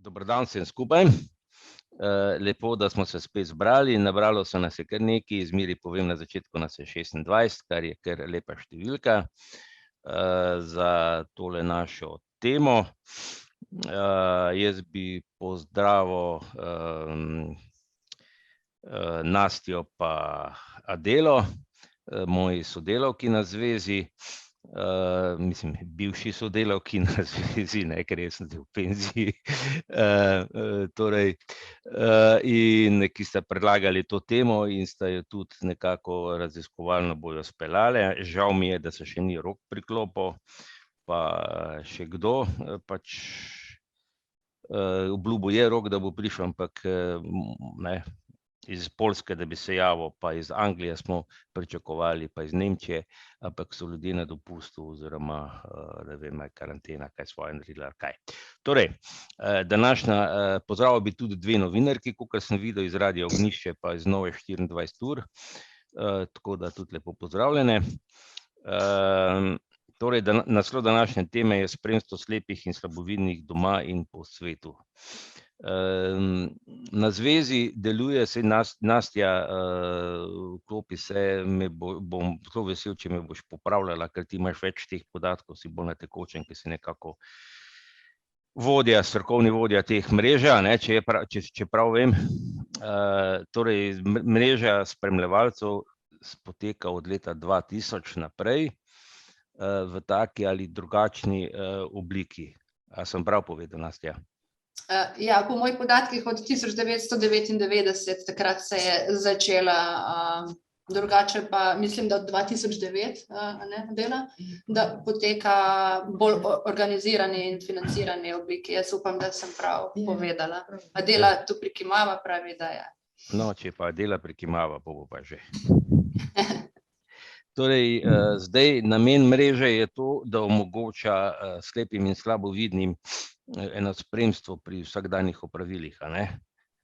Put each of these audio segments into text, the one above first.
Dober dan vsem skupaj. Lepo, da smo se spet zbrali. Nabralo se nas je kar nekaj, zmeri povem, na začetku nas je 26, kar je kar lepa številka za tole našo temo. Jaz bi pozdravil Nastjo pa Adelo, moji sodelavki na zvezi. Mislim, bivši sodelavki na zvezi, ne, ker jaz sem v penziji, in ki sta predlagali to temo in sta jo tudi nekako raziskovalno bojo speljali. Žal mi je, da se še ni Rok priklopil, pa še kdo, pač obljubil je Rok, da bo prišel, ampak ne, iz Poljske, da bi se javil, pa iz Anglije smo pričakovali, pa iz Nemčije, ampak so ljudje na dopustu oziroma, ne vem, karantena, kaj svoje naredila, kaj. Torej, pozdravil bi tudi dve novinarki, kakor sem videl iz Radia Ognjišče pa iz Nove 24 ur, tako da tudi lepo pozdravljene. Torej, naslov današnje teme je spremstvo slepih in slabovidnih doma in po svetu. Na zvezi deluje se Nastja, vklopi se, bom zelo vesel, če me boš popravljala, ker ti imaš več teh podatkov, si bolj na tekočem, ki si nekako strokovni vodja teh mreža, ne, če prav vem. Torej, mreža spremljevalcev poteka od leta 2000 naprej, v taki ali drugačni obliki. A sem prav povedal, Nastja? Ja, po mojih podatkih od 1999, takrat se je začela, drugače pa mislim, da od 2009, ne, Adela, da poteka bolj organizirani in financirani obliki. Jaz upam, da sem prav povedala. Adela tu prikimava, pravi, da je. No, če pa Adela prikimava, bo pa že. Torej, zdaj namen mreže je to, da omogoča slepim in slabovidnim eno spremstvo pri vsakdanjih opravilih, a ne?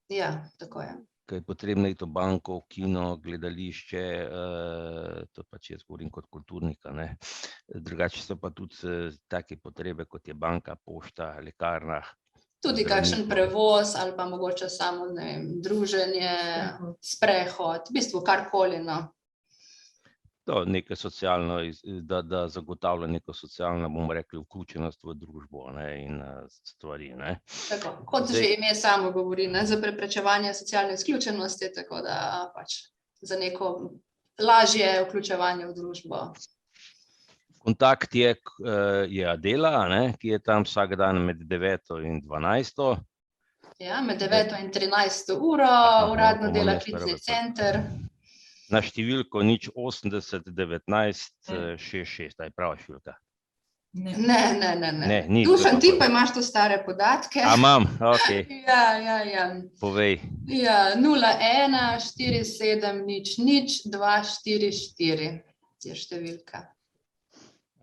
Ja, tako je. Ko je potrebno iti v banko, kino, gledališče, to pač jaz govorim kot kulturnik, a ne. Drugače so pa tudi take potrebe, kot je banka, pošta, lekarna. Tudi kakšen prevoz ali pa mogoče samo, ne vem, druženje, sprehod, v bistvu karkoli, no. To nekaj socialno, da zagotavlja neko socialno, bomo rekli, vključenost v družbo, ne, in stvari, ne. Tako, kot že ime samo govori, ne, za preprečevanje socialne izključenosti, tako da pač za neko lažje vključevanje v družbo. Kontakt je Adela, ne, ki je tam vsak dan med 9 in 12. Ja, med 9 in 13 uro, uradno dela klicni center. Na številko 080 19 66, je prava številka? Ne. Dušan, ti pa imaš to stare podatke. A imam, okej. Ja. Povej. Ja, 01 47 00 244 je številka.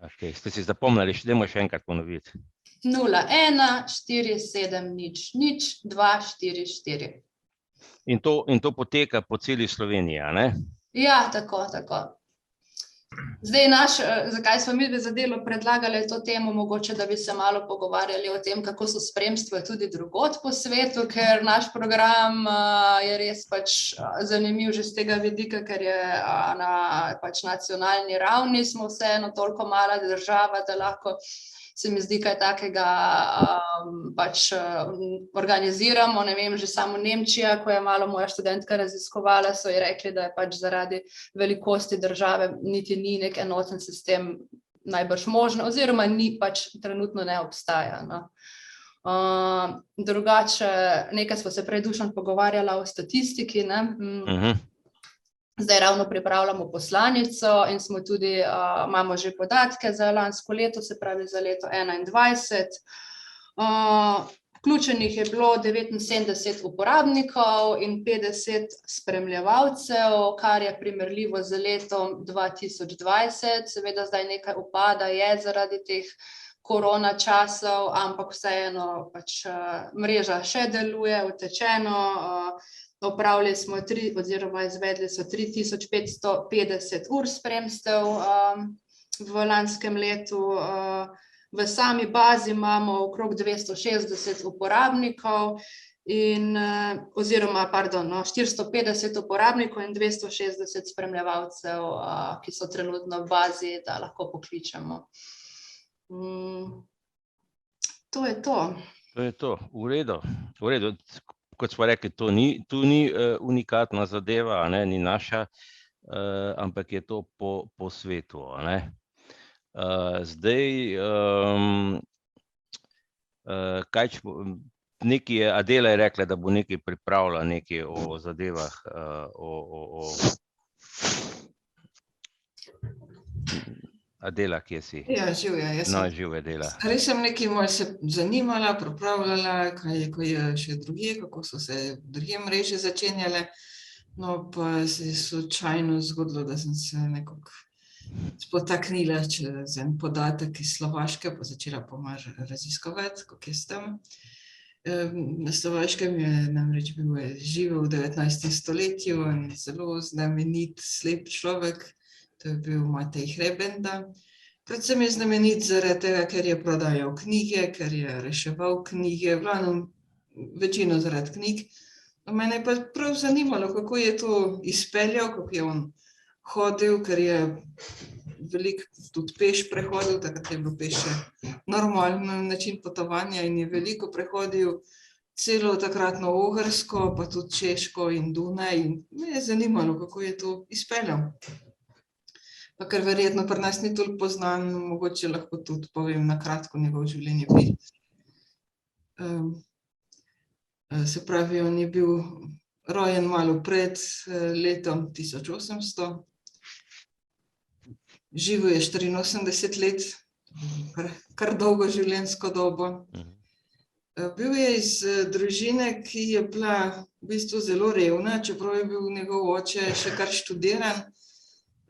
Okej, ste si zapomnili, dajmo še enkrat ponoviti. 01 47 00 244. In to poteka po celi Sloveniji, a ne? Ja, tako. Zdaj zakaj smo mi za Delo predlagali to temo, mogoče, da bi se malo pogovarjali o tem, kako so spremstva tudi drugod po svetu, ker naš program je res pač zanimiv že z tega vidika, ker je na pač nacionalni ravni, smo vseeno toliko mala država, da lahko se mi zdi kaj takega pač organiziramo, ne vem, že samo Nemčija, ko je malo moja študentka raziskovala, so ji rekli, da je pač zaradi velikosti države niti ni nek enoten sistem najbrž možno, oziroma ni pač trenutno ne obstaja, no. Drugače, nekaj smo se prej Dušan pogovarjala o statistiki, ne. Zdaj ravno pripravljamo poslanico in smo tudi, imamo že podatke za lansko leto, se pravi za leto 2021. Vključenih je bilo 79 uporabnikov in 50 spremljevalcev, kar je primerljivo z letom 2020. Seveda zdaj nekaj upada je zaradi teh korona časov, ampak vseeno pač mreža še deluje utečeno. Opravili smo oziroma izvedli so 3550 ur spremstev v lanskem letu. V sami bazi imamo okrog 260 uporabnikov oziroma, 450 uporabnikov in 260 spremljevalcev, ki so trenutno v bazi, da lahko pokličemo. To je to. To je to, v redu. Kot smo rekli, to ni unikatna zadeva, ni naša, ampak je to po svetu. Zdaj, Adela je rekla, da bo nekaj pripravila, nekaj o zadevah, Adela, kje si? Ja, živja, jaz No, živja, Adela. Res sem nekaj malo se zanimala, pripravljala, kaj je še drugje, kako so se druge mreže začenjale. No, pa se je slučajno zgodilo, da sem se nekako spotaknila čez en podatek iz Slovaške, pa začela raziskovati, kako je s tem. Na Slovaškem je namreč bil živel v 19. stoletju in zelo znamenit slep človek, to je bil Matej Hrebenda. Predvsem je znamenit zaradi tega, ker je prodajal knjige, ker je reševal knjige, večino zaradi knjig. Mene je pa prav zanimalo, kako je to izpeljal, kako je on hodil, ker je veliko tudi peš prehodil, takrat je bil peš normalen način potovanja in je veliko prehodil celo takratno Ogrsko, pa tudi Češko in Dunaj. In me je zanimalo, kako je to izpeljal. Pa ker verjetno pri nas ni toliko poznan, mogoče lahko tudi povem na kratko njegov življenjepis. Se pravi, on je bil rojen malo pred letom 1800. Živel je 84 let, kar dolgo življenjsko dobo. Bil je iz družine, ki je bila v bistvu zelo revna, čeprav je bil njegov oče še kar študiran.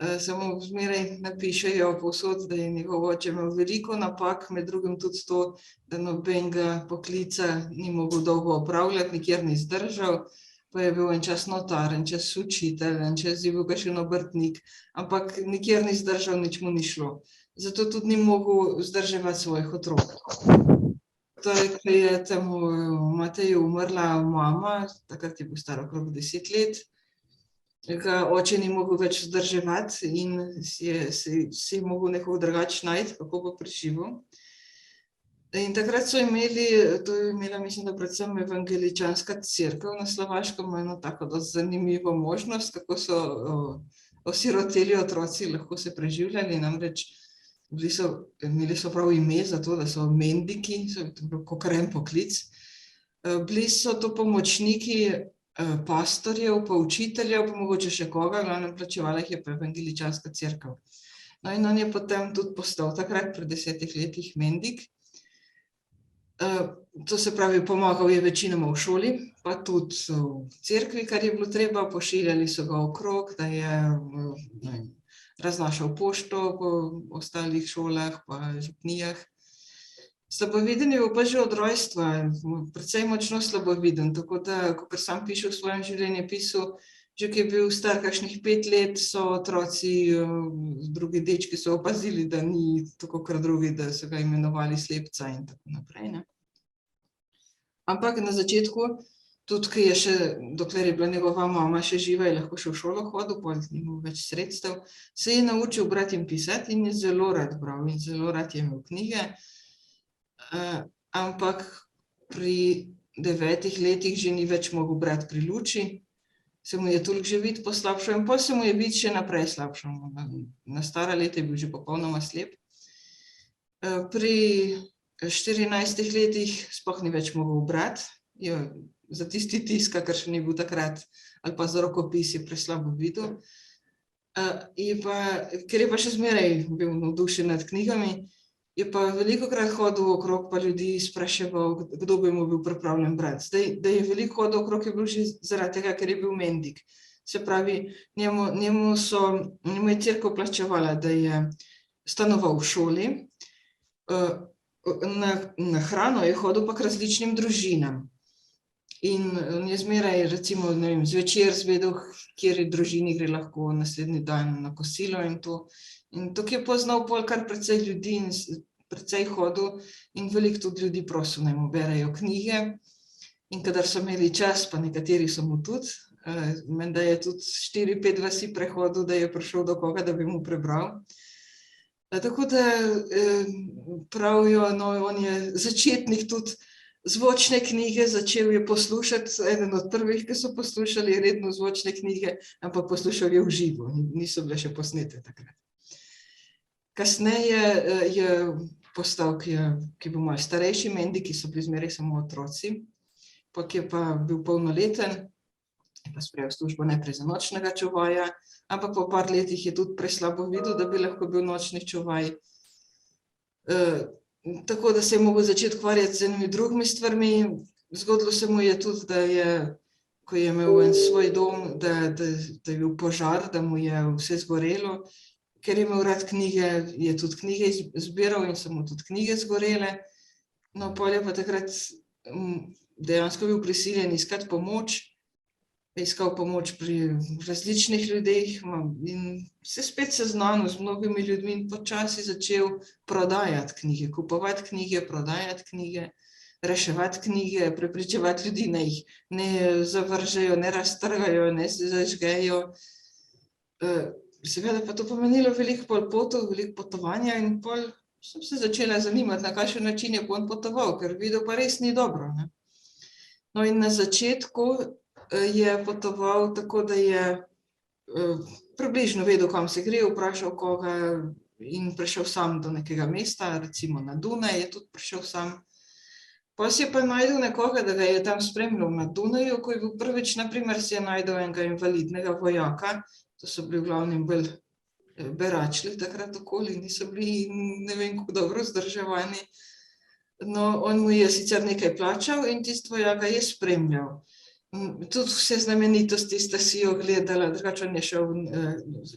Samo zmeraj napišejo povsod, da je njegov oče imel veliko napak, med drugim tudi to, da nobenega poklica ni mogel dolgo opravljati, nikjer ni zdržal, pa je bil en čas notar, en čas učitelj, en čas je bil kakšen obrtnik, ampak nikjer ni zdržal, nič mu ni šlo. Zato tudi ni mogel vzdrževati svojih otrok. Torej, ko je temu Mateju umrla mama, takrat je bil star okrog 10 let, ga oče ni mogel več vzdrževati in si mogel nekoga drugače najti, kako bo preživel. In takrat so imeli, to je imela, mislim, da predvsem evangeličanska cerkev na Slovaškem, eno tako dosti zanimivo možnost, kako so osiroteli otroci lahko se preživljali, namreč imeli so prav ime za to, da so mendiki, so bil kakor en poklic. Bili so to pomočniki pastorjev, pa učiteljev, pa mogoče še koga, glavnem plačevala jih je pa evangeličanska cerkev. No in on je potem tudi postal takrat pri 10 letih mendik. To se pravi, pomagal je večinoma v šoli, pa tudi v cerkvi, kar je bilo treba, pošiljali so ga okrog, da je raznašal pošto po ostalih šolah, pa župnijah. Slaboviden je bil pa že od rojstva, precej močno slaboviden, tako da, kakor sam piše v svojem življenjepisu, že ko je bil star kakšnih 5 let, so otroci, drugi dečki so opazili, da ni tako kot drugi, da so ga imenovali slepca in tako naprej. Ampak na začetku, tudi ko je še, dokler je bila njegova mama še živa, je lahko še v šolo hodil, potem ni imel več sredstev, se je naučil brati in pisati in je zelo rad bral in zelo rad je imel knjige. Ampak pri 9 letih že ni več mogel brati pri luči, se mu je toliko že vid poslabšal in potem se mu je vid še naprej slabšal. Na stara leta je bil že popolnoma slep. Pri 14 letih sploh ni več mogel brati, za tisti tisk, kar še ni bil takrat, ali pa za rokopis je preslabo videl. Ker je pa še zmeraj bil navdušen nad knjigami, je pa velikokrat hodil okrog, pa ljudi spraševal, kdo bi mu bil pripravljen brati. Zdaj, da je veliko hodil okrog, je bil že zaradi tega, ker je bil mendik. Se pravi, njemu je cerkev plačevala, da je stanoval v šoli, na hrano je hodil pa k različnim družinam. In on je zmeraj, recimo, ne vem, zvečer zvedel, kjer družini gre lahko naslednji dan na kosilo in to. In tukaj je poznal pol kar precej ljudi in precej hodil in veliko tudi ljudi prosil, naj mu berejo knjige. In kadar so imeli čas, pa nekateri so mu tudi, menda je tudi 4-5 vasi prehodil, da je prišel do koga, da bi mu prebral. Tako da pravijo, no, on je začetnik tudi zvočne knjige, začel je poslušati, eden od prvih, ki so poslušali redno zvočne knjige, ampak poslušal je v živo, niso bile še posnete takrat. Kasneje je postal, ki bo malo starejši, Mendi, ki so bili zmeraj samo otroci, pa ki je pa bil polnoleten, je pa sprejel službo najprej za nočnega čuvaja, ampak po par letih je tudi preslabo videl, da bi lahko bil nočni čuvaj. Tako da se je mogel začeti ukvarjati z enimi drugimi stvarmi. Zgodilo se mu je tudi, da je, ko je imel en svoj dom, da je bil požar, da mu je vse zgorelo. Ker je imel rad knjige, je tudi knjige zbiral in so mu tudi knjige zgorele. No, pol je pa takrat dejansko bil prisiljen iskati pomoč. Iskal pomoč pri različnih ljudeh in se spet seznanil z mnogimi ljudmi in počasi začel prodajati knjige, kupovati knjige, prodajati knjige, reševati knjige, prepričevati ljudi, naj jih ne zavržejo, ne raztrgajo, ne zažgejo. Seveda pa to pomenilo veliko potov, veliko potovanja in pol sem se začela zanimati, na kakšen način je on potoval, ker videl pa res ni dobro, ne. No in na začetku je potoval tako, da je približno vedel, kam se gre, vprašal koga in prišel sam do nekega mesta, recimo na Dunaj je tudi prišel sam. Potem si je pa najdel nekoga, da ga je tam spremljal na Dunaju, ko je bil prvič, na primer, si je najdel enega invalidnega vojaka, to so bili v glavnem bolj beračli takrat okoli, niso bili ne vem kako dobro vzdrževani. No, on mu je sicer nekaj plačal in tisti vojak ga je spremljal. Tudi vse znamenitosti sta si jo gledala, drugače on je šel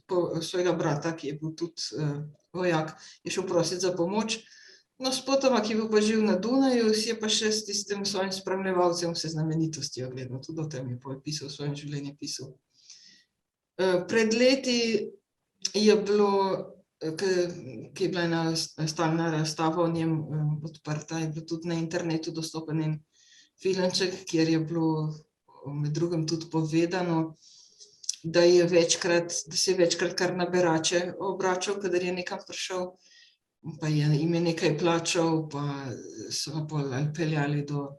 po svojega brata, ki je bil tudi vojak, je šel prositi za pomoč. No, spotoma, ki je bil pa živ na Dunaju, si je pa še s tistim svojim spremljevalcem vse znamenitosti jo gledal, tudi o tem je pisal v svojem življenjepisu. Pred leti je bilo, ki je bila ena stalna razstava o njem odprta, je bilo tudi na internetu dostopen en filmček, kjer je bilo med drugim tudi povedano, da se je večkrat kar na berače obračal, kadar je nekam prišel, pa je ime nekaj plačal, pa so ga pol peljali do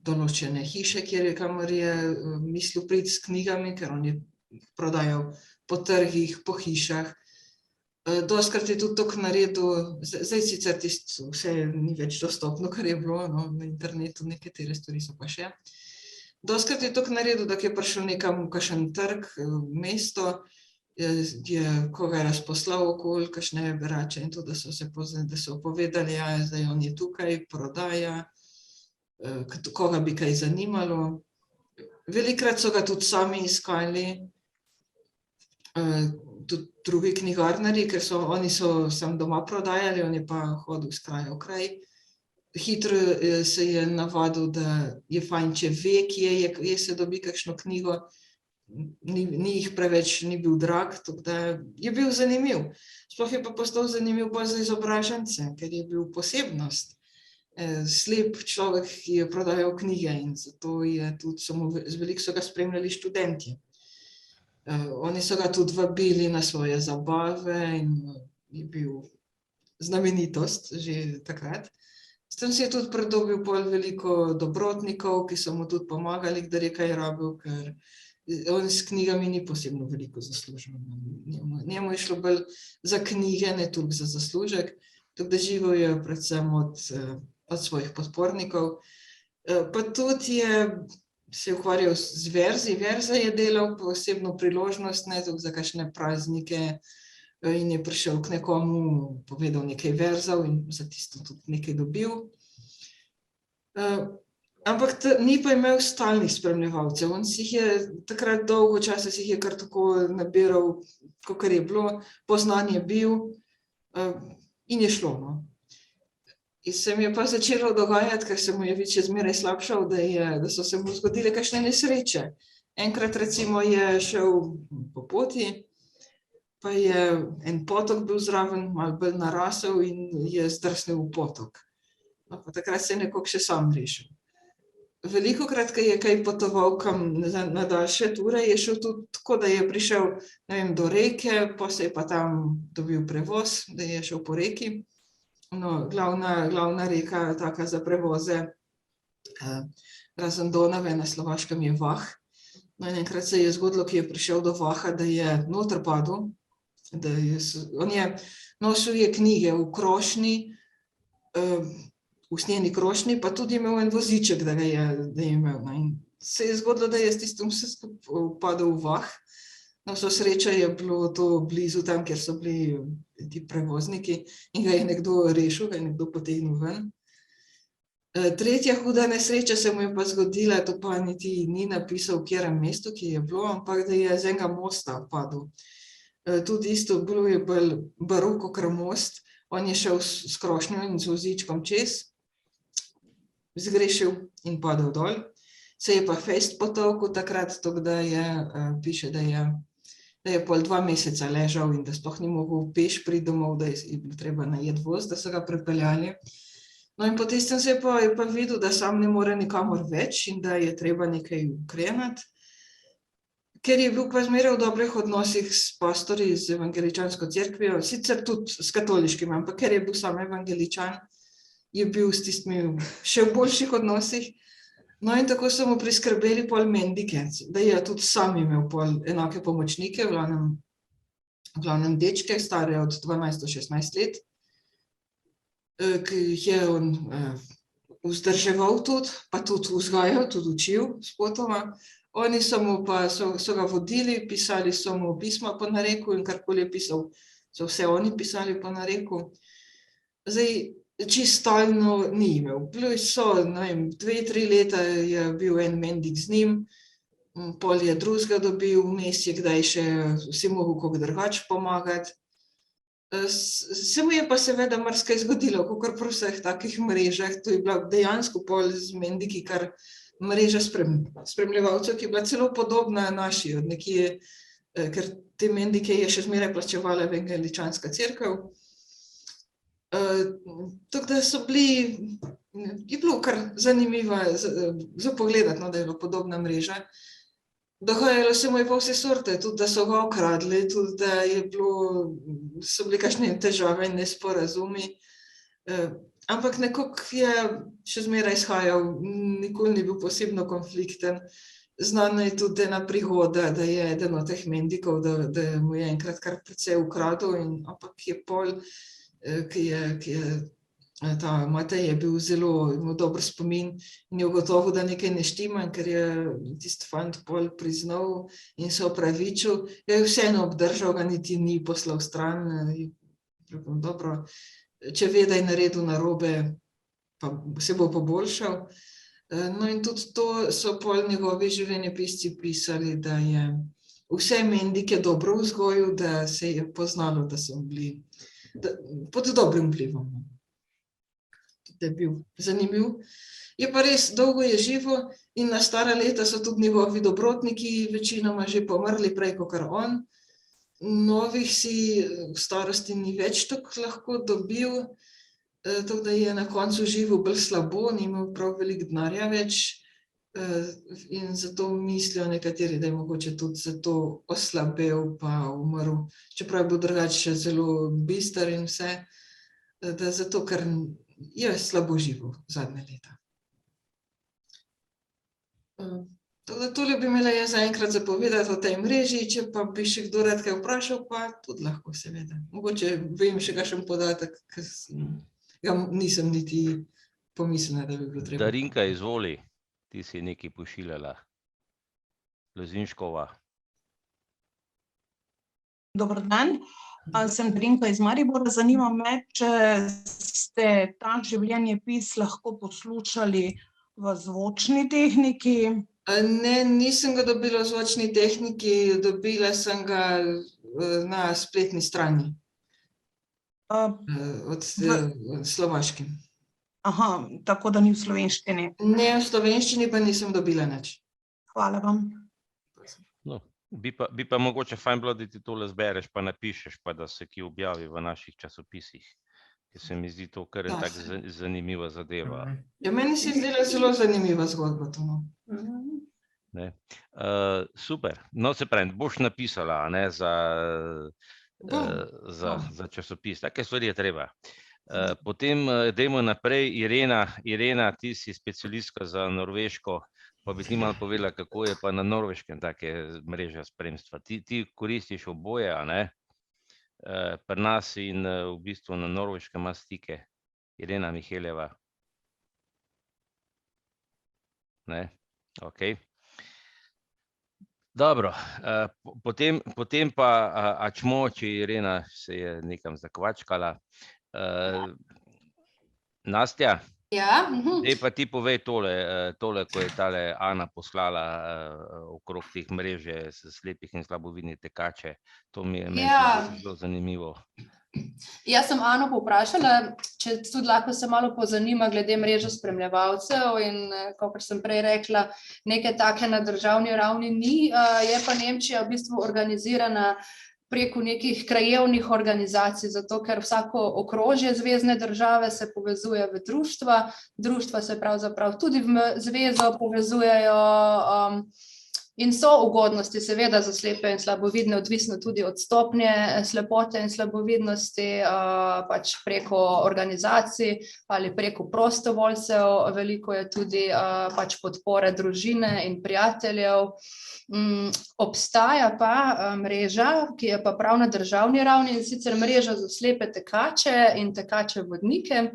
določene hiše, kamor je mislil priti s knjigami, ker on je prodajal po trgih, po hišah. Dostikrat je tudi tako naredil, zdaj sicer tisto vse ni več dostopno, kar je bilo na internetu, nekatere stvari so pa še. Dostikrat je tako naredil, da je prišel nekam v kakšen trg, mesto, koga je razposlal okoli, kakšne berače in to, da so povedali, ja, zdaj on je tukaj, prodaja, koga bi kaj zanimalo. Velikokrat so ga tudi sami iskali, tudi drugi knjigarnarji, ker oni so sam doma prodajali, on je pa hodil iz kraja v kraj. Hitro se je navadil, da je fajn, če ve, kje se dobi kakšno knjigo, ni jih preveč, ni bil drag, tako da je bil zanimiv. Sploh je pa postal zanimiv pa za izobražence, ker je bil posebnost. Slep človek, ki je prodajal knjige in zato je tudi, veliko so ga spremljali študentje. Oni so ga tudi vabili na svoje zabave in je bil znamenitost že takrat. S tem si je tudi pridobil pol veliko dobrotnikov, ki so mu tudi pomagali, kdaj je kaj rabil, ker on s knjigami ni posebno veliko zaslužil. Njemu je šlo bolj za knjige, ne toliko za zaslužek, tako da živel je predvsem od svojih podpornikov. Pa tudi se je ukvarjal z verzi, verze je delal posebno priložnost, ne tudi za kakšne praznike, in je prišel k nekomu, povedal nekaj verzov in za tisto tudi nekaj dobil. Ampak ni pa imel stalnih spremljevalcev, on si jih je takrat dolgo časa si jih je kar tako nabiral, kakor je bilo, poznan je bil in je šlo, no. In se mi je pa začelo dogajati, ker se mu je vid še zmeraj slabšal, da so se mu zgodile kakšne nesreče. Enkrat recimo je šel po poti, pa je en potok bil zraven, malo bolj narasel in je zdrsnil v potok. No, pa takrat se je nekako še sam rešil. Velikokrat, ko je kaj potoval kam na daljše ture, je šel tudi tako, da je prišel, ne vem, do reke, pa se je pa tam dobil prevoz, da je šel po reki. No, glavna reka taka za prevoze, razen Donave na Slovaškem je Vah. No, in enkrat se je zgodilo, ki je prišel do Vaha, da je noter padel, on je nosil knjige v krošnji, usnjeni krošnji, pa tudi imel en voziček, da je imel. No, in se je zgodilo, da je s tistim vse skupaj padel v Vah. No, vso sreča je bilo to blizu tam, kjer so bili ti prevozniki in ga je nekdo rešil, ga je nekdo potegnil ven. Tretja huda nesreča se mu je pa zgodila, to pa niti ni napisal, v katerem mestu, ki je bilo, ampak da je z enega mosta padel. Tudi isto bilo je bolj baroko kar most, on je šel s krošnjo in z vozičkom čez, zgrešil in padel dol. Se je pa fejst potolkel takrat, tako da piše, da je pol 2 meseca ležal in da sploh ni mogel peš priti domov, da je bilo treba najeti voz, da so ga prepeljali. No in po tistem se je pa videl, da sam ne more nikamor več in da je treba nekaj ukreniti. Ker je bil pa zmeraj v dobrih odnosih s pastorji, z evangeličansko cerkvijo, sicer tudi s katoliškim, ampak ker je bil sam evangeličan, je bil s tistimi še v boljših odnosih. No in tako so mu priskrbeli pol mendike, da je tudi sam imel pol enake pomočnike, v glavnem dečke, stare od 12 do 16 let, ki jih je on vzdrževal tudi, pa tudi vzgajal, tudi učil spotoma. Oni so ga vodili, pisali so mu pisma po nareku in karkoli je pisal, so vse oni pisali po nareku. Zdaj, čisto stalno ni imel. Bili so, ne vem, 2-3 leta je bil en mendik z njim, pol je drugega dobil, vmes je kdaj še si mogel kako drugače pomagati. Se mu je pa seveda marsikaj zgodilo, kakor pri vseh takih mrežah, to je bila dejansko pol z mendiki kar mreža spremljevalcev, ki je bila celo podobna naši, od nekje, ker te mendike je še zmeraj plačevala evangeličanska cerkev. Tako da so bili, je bilo kar zanimivo za pogledati, no, da je bila podobna mreža. Dogajalo se mu je pa vse sorte, tudi da so ga ukradli, tudi da so bili kakšne težave in nesporazumi. Ampak nekako je še zmeraj izhajal, nikoli ni bil posebno konflikten. Znano je tudi ena prihoda, da je eden od teh mendikov, da mu je enkrat kar precej ukradel, ampak je pol, ki je ta Matej je bil zelo, imel dober spomin in je ugotovil, da nekaj ne štima, in ker je tisti fant pol priznal in se opravičil, je vseeno obdržal, ga niti ni poslal stran. Dobro, če ve, da je naredil narobe, pa se bo poboljšal. No in tudi to so pol njegovi življenjepisci pisali, da je vse mendike dobro vzgojil, da se je poznalo, da so bili pod dobrim vplivom. Da je bil zanimiv. Je pa res, dolgo je živo in na stara leta so tudi njegovi dobrotniki večinoma že pomrli prej kakor on. Novih si v starosti ni več tako lahko dobil, tako da je na koncu živel bolj slabo, ni imel prav veliko denarja več in zato mislijo nekateri, da je mogoče tudi zato oslabel pa umrl, čeprav je bil drugače zelo bister in vse, da zato, ker je slabo živel zadnje leta. Tako da tole bi imela jaz zaenkrat za povedati o tej mreži, če pa bi še kdo rad kaj vprašal, pa tudi lahko seveda. Mogoče vem še kakšen podatek, ki ga nisem niti pomislila, da bi bilo treba. Darinka, izvoli, ti si nekaj pošiljala. Lozinškova. Dober dan, sem Darinka iz Maribora. Zanima me, če ste ta življenjepis lahko poslušali v zvočni tehniki. Ne, nisem ga dobila v zvočni tehniki, dobila sem ga na spletni strani od slovaški. Aha, tako da ni v slovenščini. Ne, v slovenščini pa nisem dobila nič. Hvala vam. No, Bi pa mogoče fajn bilo, da ti tole zbereš, pa napišeš, pa da se ki objavi v naših časopisih, ker se mi zdi to kar Ja, tako zanimiva zadeva. Ja, meni se je zdela zelo zanimiva zgodba to. No. Ne. Super, no se pravi, boš napisala, a ne, za časopis, take stvari je treba. Potem dajmo naprej, Irena, ti si specialistka za Norveško, pa bi ti malo povedala, kako je pa na Norveškem take mreže spremstva. Ti koristiš oboje, a ne? Pri nas in v bistvu na Norveškem ima stike. Irena Miheljeva. Ne, okej. Dobro, potem pa ačmo, če Irena se je nekam zakvačkala. Nastja, Ja, zdaj pa ti povej tole, ko je tale Ana poslala okrog teh mreže slepih in slabovidnih tekače. To mi je meni zelo zanimivo. Jaz sem Ano povprašala, če tudi lahko se malo pozanima glede mreže spremljevalcev in, kakor sem prej rekla, neke take na državni ravni ni, je pa Nemčija v bistvu organizirana preko nekih krajevnih organizacij, zato ker vsako okrožje zvezne države se povezuje v društva, društva se pravzaprav tudi v zvezo povezujejo, in so ugodnosti seveda za slepe in slabovidne, odvisno tudi od stopnje slepote in slabovidnosti, pač preko organizacij ali preko prostovoljcev, veliko je tudi pač podpore družine in prijateljev. Obstaja pa mreža, ki je pa prav na državni ravni, in sicer mreža za slepe tekače in tekače vodnike.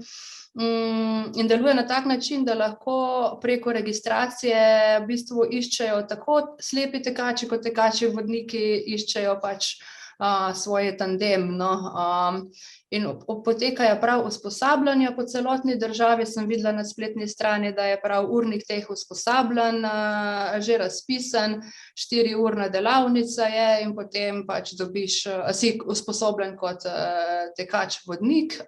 In deluje na tak način, da lahko preko registracije v bistvu iščejo tako slepi tekači kot tekači vodniki, iščejo pač svoj tandem, no. In potekajo prav usposabljanja po celotni državi, sem videla na spletni strani, da je prav urnik teh usposabljanj že razpisan, 4-urna delavnica je in potem pač si usposobljen kot tekač vodnik.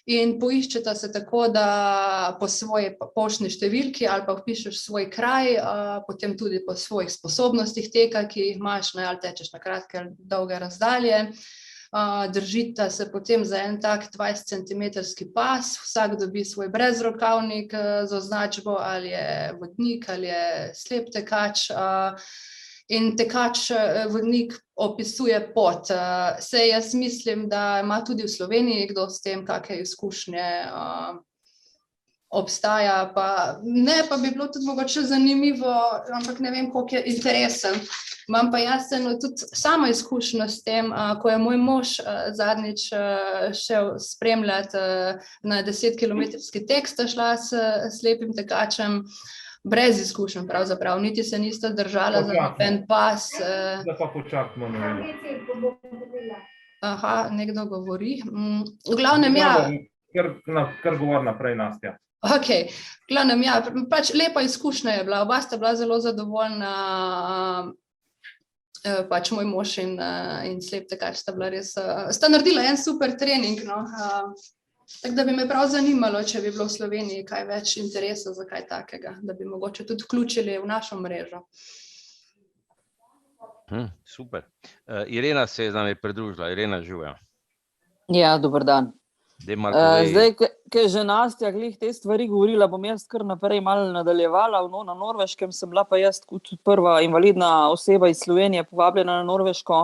In poiščeta se tako, da po svoji poštni številki ali pa vpišeš svoj kraj, potem tudi po svojih sposobnostih teka, ki jih imaš, ali tečeš na kratke ali dolge razdalje. Držita se potem za en tak 20-centimetrski pas, vsak dobi svoj brezrokavnik z označbo, ali je vodnik ali je slep tekač. In tekač, vodnik opisuje pot. Saj jaz mislim, da ima tudi v Sloveniji kdo s tem kakšne izkušnje, obstaja pa, ne, pa bi bilo tudi mogoče zanimivo, ampak ne vem, koliko je interesen. Imam pa jaz tudi samo izkušnjo s tem, ko je moj mož zadnjič šel spremljati na 10-kilometrski tek, sta šla s slepim tekačem, brez izkušenj pravzaprav, niti se nista držala za noben pas. Da pa počakamo novelo. Aha, nekdo govori. V glavnem, ja. Kar govor naprej, Nastja. Okej, v glavnem, ja, pač lepa izkušnja je bila, oba sta bila zelo zadovoljna, pač moj mož in slep tekač sta bila res, sta naredila en super trening, no. Tako da bi me prav zanimalo, če bi bilo v Sloveniji kaj več interesa za kaj takega, da bi mogoče tudi vključili v našo mrežo. Super. Irena se je z nami pridružila. Irena, živjo. Ja, dober dan. Zdaj, ko je že Nastja glih te stvari govorila, bom jaz kar naprej malo nadaljevala. Na Norveškem sem bila pa jaz kot prva invalidna oseba iz Slovenije povabljena na Norveško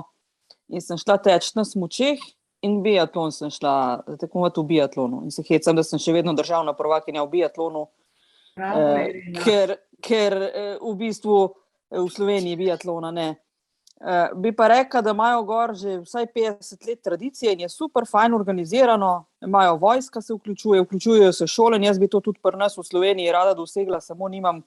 in sem šla teči na smučeh. In biatlon sem šla tekmovati v biatlonu. In se hecam, da sem še vedno državna prvakinja v biatlonu, ker v bistvu v Sloveniji biatlona ne. Bi pa rekla, da imajo gor že vsaj 50 let tradicije in je super fajn organizirano, imajo vojska se vključujejo se šole in jaz bi to tudi pri nas v Sloveniji rada dosegla, samo nimam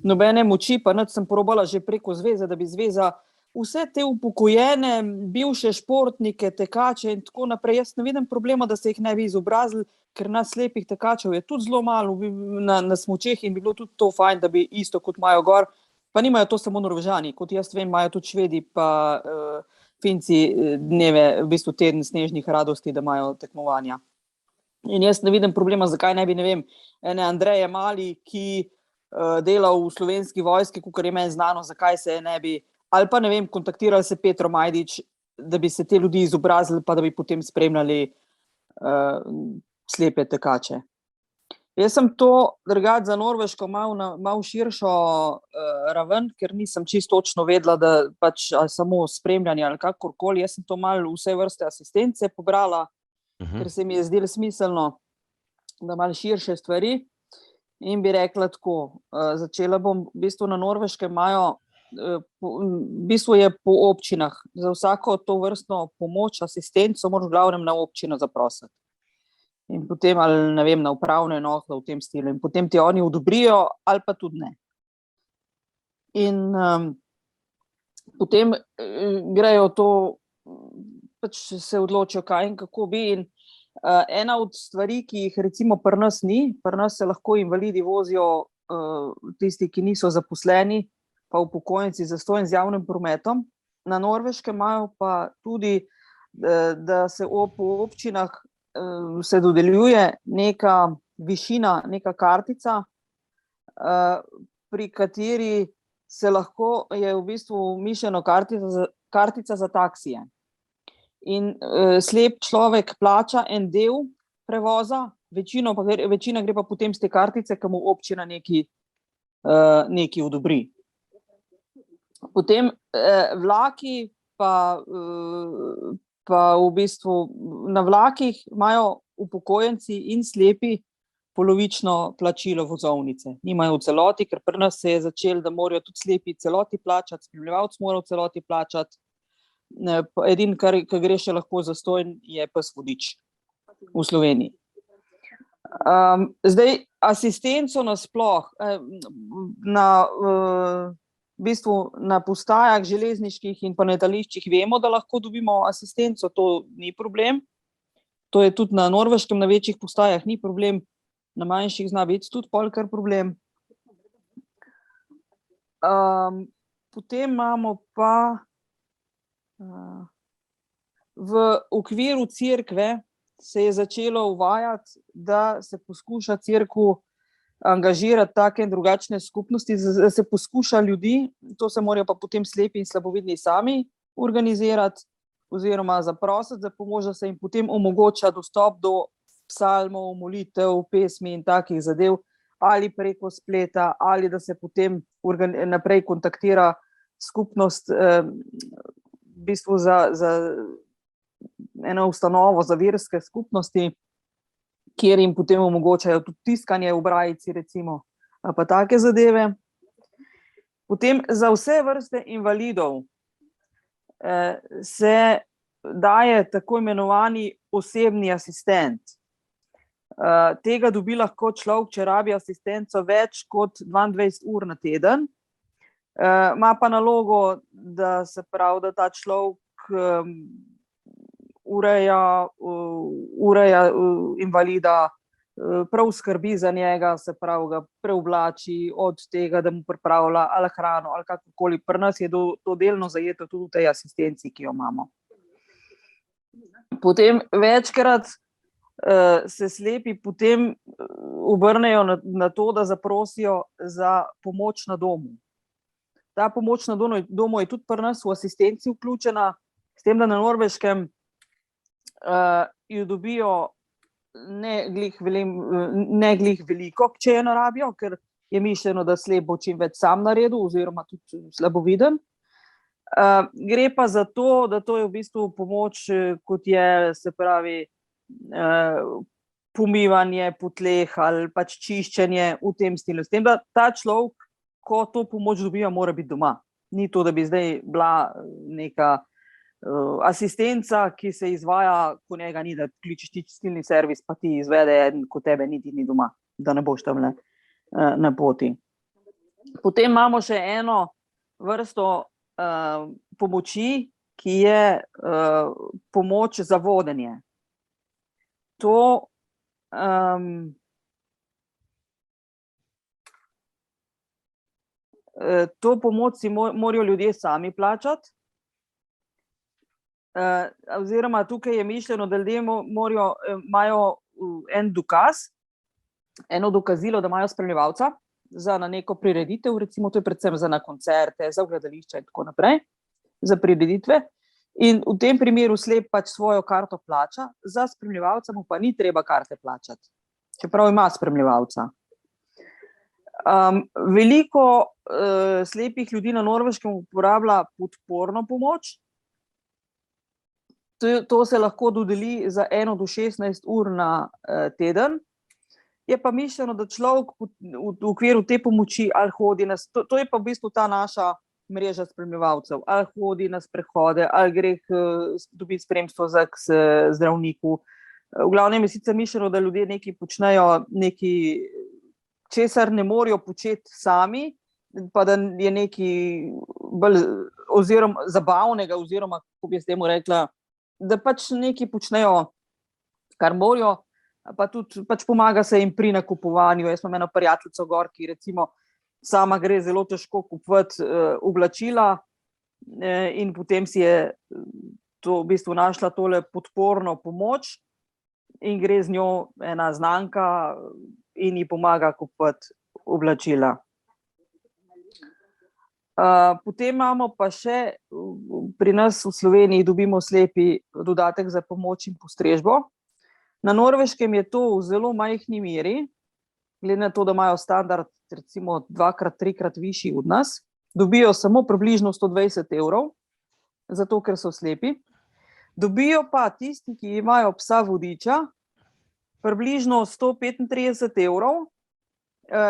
nobene moči, pa nič sem probala že preko zveze, da bi zveza vse te upokojene, bivše športnike, tekače in tako naprej, jaz ne vidim problema, da se jih ne bi izobrazili, ker nas slepih tekačev je tudi zelo malo na smučeh in bi bilo tudi to fajn, da bi isto kot imajo gor, pa nimajo to samo Norvežani, kot jaz vem, imajo tudi Švedi pa Finci dneve, v bistvu teden snežnih radosti, da imajo tekmovanja. In jaz ne vidim problema, zakaj ne bi, ne vem, ene Andreje Mali, ki dela v slovenski vojski, kakor je meni znano, zakaj se ne bi ali pa, ne vem, kontaktirali se Petro Majdič, da bi se te ljudi izobrazili, pa da bi potem spremljali slepe tekače. Jaz sem to drugače za Norveško malo širšo raven, ker nisem čisto točno vedela, da pač samo spremljanje ali kakorkoli. Jaz sem to malo vse vrste asistence pobrala, ker se mi je zdelo smiselno, da malo širše stvari. In bi rekla tako, začela bom, v bistvu na Norveškem imajo, v bistvu je po občinah, za vsako to vrstno pomoč, asistenco moraš v glavnem na občino zaprositi. In potem, ali ne vem, na upravno enoto v tem stilu. In potem ti oni odobrijo, ali pa tudi ne. In potem grejo to, pač se odločijo, kaj in kako bi. In ena od stvari, ki jih recimo pri nas ni, pri nas se lahko invalidi vozijo, tisti, ki niso zaposleni, pa upokojenci zastonj z javnim prometom. Na Norveškem imajo pa tudi, da se po občinah se dodeljuje neka višina, neka kartica, pri kateri se lahko, je v bistvu mišljeno kartica za taksije. In slep človek plača en del prevoza, večina gre pa potem z te kartice, ki mu občina nekaj odobri. Potem vlaki pa v bistvu na vlakih imajo upokojenci in slepi polovično plačilo vozovnice. Nimajo v celoti, ker pri nas se je začelo, da morajo tudi slepi celoti plačati, spremljevalec mora v celoti plačati. Edin, kar gre še lahko zastonj, je pes vodič v Sloveniji. Zdaj, asistenco nasploh, v bistvu na postajah železniških in pa na letališčih vemo, da lahko dobimo asistenco, to ni problem. To je tudi na Norveškem, na večjih postajah ni problem, na manjših zna biti tudi polkar problem. Potem imamo pa v okviru cerkve se je začelo uvajati, da se poskuša cerkev angažirati take in drugačne skupnosti, da se poskuša ljudi, to se morajo pa potem slepi in slabovidni sami organizirati oziroma zaprositi za pomoč, da se jim potem omogoča dostop do psalmov, molitev, pesmi in takih zadev, ali preko spleta, ali da se potem naprej kontaktira skupnost, v bistvu za eno ustanovo za verske skupnosti, kjer jim potem omogočajo tudi tiskanje v brajici, recimo, pa take zadeve. Potem za vse vrste invalidov se daje tako imenovani osebni asistent. Tega dobi lahko človek, če rabi asistenco več kot 22 ur na teden. Ima pa nalogo, da se pravi, da ta človek ureja invalida, prav skrbi za njega, se pravi, ga preoblači od tega, da mu pripravlja ali hrano ali kakorkoli. Pri nas je to delno zajeto tudi v tej asistenci, ki jo imamo. Potem večkrat se slepi potem obrnejo na to, da zaprosijo za pomoč na domu. Ta pomoč na domu je tudi pri nas v asistenci vključena, s tem, da na Norveškem jo dobijo ne glih veliko, če je narabijo, ker je mišljeno, da slep bo čim več sam naredil oziroma tudi slaboviden. Gre pa za to, da to je v bistvu pomoč, kot je, se pravi, pomivanje po tleh ali pač čiščenje v tem stilu. S tem, da ta človek, ko to pomoč dobiva, mora biti doma. Ni to, da bi zdaj bila neka asistenca, ki se izvaja, ko njega ni, da kličeš čistilni servis, pa ti izvede eden, ko tebe niti ni doma, da ne boš tam na poti. Potem imamo še eno vrsto pomoči, ki je pomoč za vodenje. To pomoč si morajo ljudje sami plačati, oziroma tukaj je mišljeno, da ljudje imajo en dokaz, eno dokazilo, da imajo spremljevalca za na neko prireditev, recimo to je predvsem za na koncerte, za gledališča in tako naprej, za prireditve. In v tem primeru slep pač svojo karto plača, za spremljevalca mu pa ni treba karte plačati, čeprav ima spremljevalca. Veliko slepih ljudi na Norveškem uporablja podporno pomoč. To se lahko dodeli za 1 do 16 ur na teden. Je pa mišljeno, da človek v okviru te pomoči ali hodi to je pa v bistvu ta naša mreža spremljevalcev, ali hodi na sprehode, ali gre dobiti spremstvo k zdravniku. V glavnem je sicer mišljeno, da ljudje nekaj počnejo, nekaj, česar ne morejo početi sami, pa da je nekaj bolj oziroma zabavnega, oziroma, kako bi jaz temu rekla, da pač nekaj počnejo, kar morajo, pa tudi pač pomaga se jim pri nakupovanju. Jaz imam eno prijateljico gor, ki recimo sama gre zelo težko kupovati oblačila in potem si je to v bistvu našla tole podporno pomoč in gre z njo ena znanka in ji pomaga kupovati oblačila. Potem imamo pa še pri nas v Sloveniji dobimo slepi dodatek za pomoč in postrežbo. Na Norveškem je to v zelo majhni meri, glede na to, da imajo standard recimo 2-3krat višji od nas, dobijo samo približno 120 €, zato ker so slepi. Dobijo pa tisti, ki imajo psa vodiča, približno 135 €,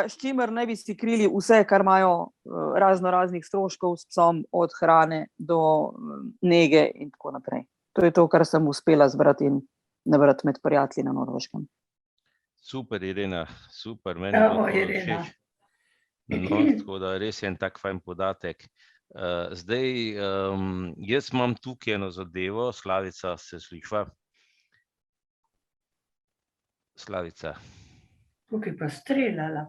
s čimer naj bi si krili vse, kar imajo raznih stroškov s psom, od hrane do nege in tako naprej. To je to, kar sem uspela zbrati in nabrati med prijatelji na Norveškem. Super, Irena, super, meni je bilo všeč. No, tako da res je en tak fajn podatek. Zdaj, jaz imam tukaj eno zadevo, Slavica, se slišva? Slavica. Tukaj pa streljala.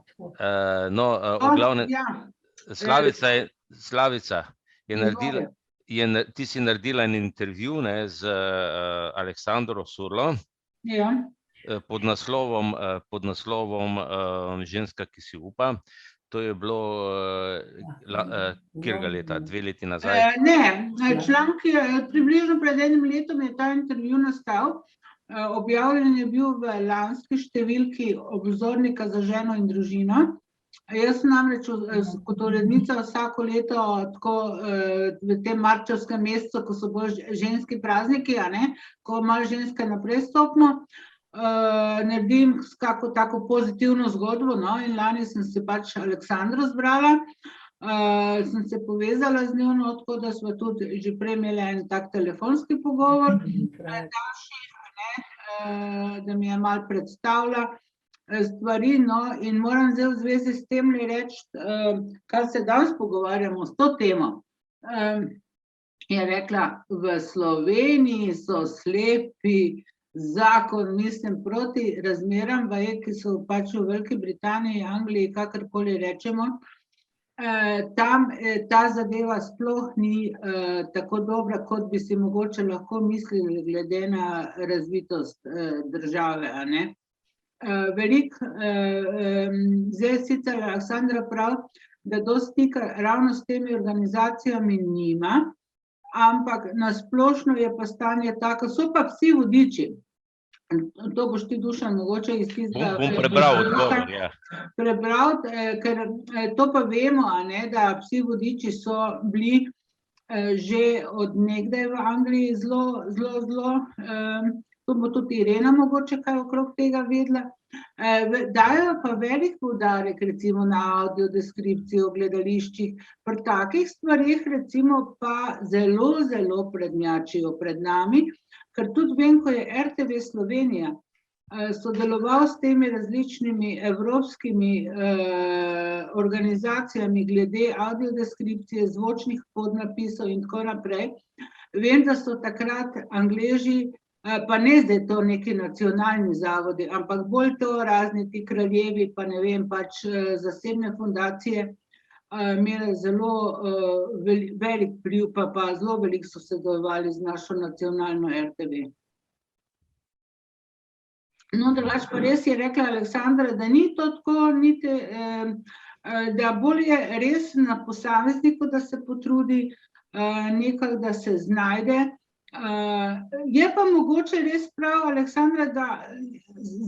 No, v glavnem, Slavica je naredila, ti si naredila en intervju z Aleksandro Surlo pod naslovom Ženska, ki si upa. To je bilo katerega leta, 2 leti nazaj? Ne, članek je približno pred 1 letom je ta intervju nastal. Objavljen je bil v lanski številki Obzornika za ženo in družino. Jaz sem namreč kot urednica vsako leto tako v tem marčevskem mesecu, ko so bolj ženski prazniki, ko malo ženske naprej stopimo, naredim kako tako pozitivno zgodbo, in lani sem se pač Aleksandro zbrala, sem se povezala z njo, tako da smo tudi že prej imeli en tak telefonski pogovor, da mi je malo predstavila stvari, in moram zdaj v zvezi s tem reči, kar se danes pogovarjamo s to temo. Je rekla, v Sloveniji so slepi zakon, mislim, proti razmeram, ki so pač v Veliki Britaniji, Angliji, kakorkoli rečemo, tam ta zadeva sploh ni tako dobra, kot bi si mogoče lahko mislili, glede na razvitost države, Veliko, zdaj sicer Aleksandra prav, da dosti stika ravno s temi organizacijami nima, ampak na splošno je pa stanje tako, so pa vsi vodiči. To boš ti, Dušan, mogoče iz tistega... Bom prebral odgovor, Prebral, ker to pa vemo, da vsi vodiči so bili že od nekdaj v Angliji zelo, to bo tudi Irena mogoče kaj okrog tega vedela. Dajo pa velik poudarek recimo na audiodeskripcijo v gledališčih. Pri takih stvarih recimo pa zelo prednjačijo pred nami, ker tudi vem, ko je RTV Slovenija sodeloval s temi različnimi evropskimi organizacijami glede audiodeskripcije, zvočnih podnapisov in tako naprej. Vem, da so takrat Angleži, pa ne zdaj to neki nacionalni zavodi, ampak bolj to razni ti kraljevi, pa ne vem, pač zasebne fundacije, imeli zelo velik vpliv, pa zelo veliko so sodelovali z našo nacionalno RTV. No, drugače pa res je rekla Aleksandra, da ni to tako, niti da bolj je res na posamezniku, da se potrudi, nekako, da se znajde. Je pa mogoče res prav, Aleksandra, da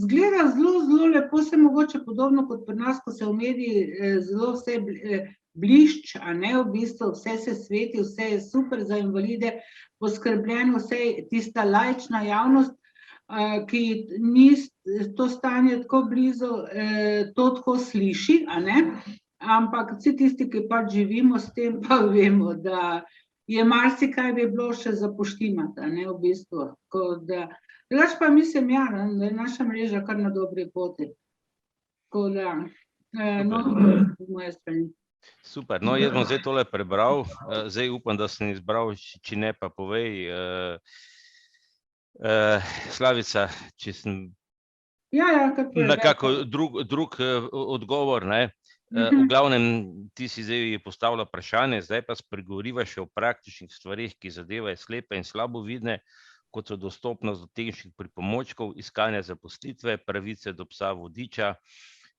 zgleda zelo lepo, se mogoče podobno kot pri nas, ko se v mediji zelo vse blišč, a ne, v bistvu vse se sveti, vse je super za invalide, poskrbljeno, vse tista laična javnost, ki ni to stanje tako blizu, to tako sliši, a ne, ampak vsi tisti, ki pač živimo s tem, pa vemo, da je marsikaj bi bilo še za poštimati, a ne, v bistvu. Drugače pa mislim, ja, da je naša mreža kar na dobri poti. Tako da, no, z moje strani. Super, no, jaz bom zdaj tole prebral, zdaj upam, da sem izbral, če ne pa povej, Slavica, če sem nekako drug odgovor, ne. V glavnem, ti si zdaj postavila vprašanje, zdaj pa spregovoriva še o praktičnih stvareh, ki zadevajo slepe in slabovidne, kot so dostopnost do tehničnih pripomočkov, iskanje zaposlitve, pravice do psa vodiča,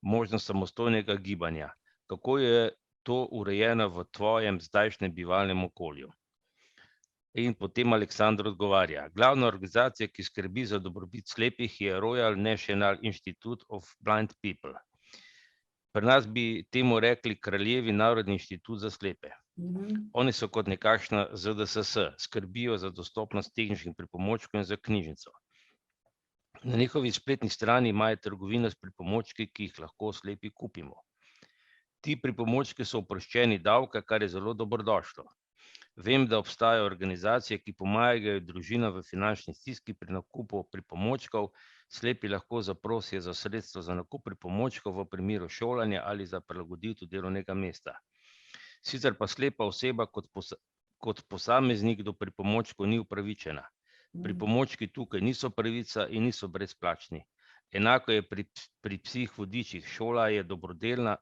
možnost samostojnega gibanja. Kako je to urejeno v tvojem zdajšnjem bivalnem okolju? In potem Aleksandr odgovarja. Glavna organizacija, ki skrbi za dobrobit slepih, je Royal National Institute of Blind People. Pri nas bi temu rekli Kraljevi narodni inštitut za slepe. Oni so kot nekakšna ZDSS, skrbijo za dostopnost tehničnih pripomočkov in za knjižnico. Na njihovi spletni strani imajo trgovino s pripomočki, ki jih lahko slepi kupimo. Ti pripomočki so oproščeni davka, kar je zelo dobrodošlo. Vem, da obstajajo organizacije, ki pomagajo družinam v finančni stiski pri nakupu pripomočkov. Slepi lahko zaprosijo za sredstva za nakup pripomočkov v primeru šolanja ali za prilagoditev delovnega mesta. Sicer pa slepa oseba kot posameznik do pripomočkov ni upravičena. Pripomočki tukaj niso pravica in niso brezplačni. Enako je pri psih vodičih. Šola jih dobrodelna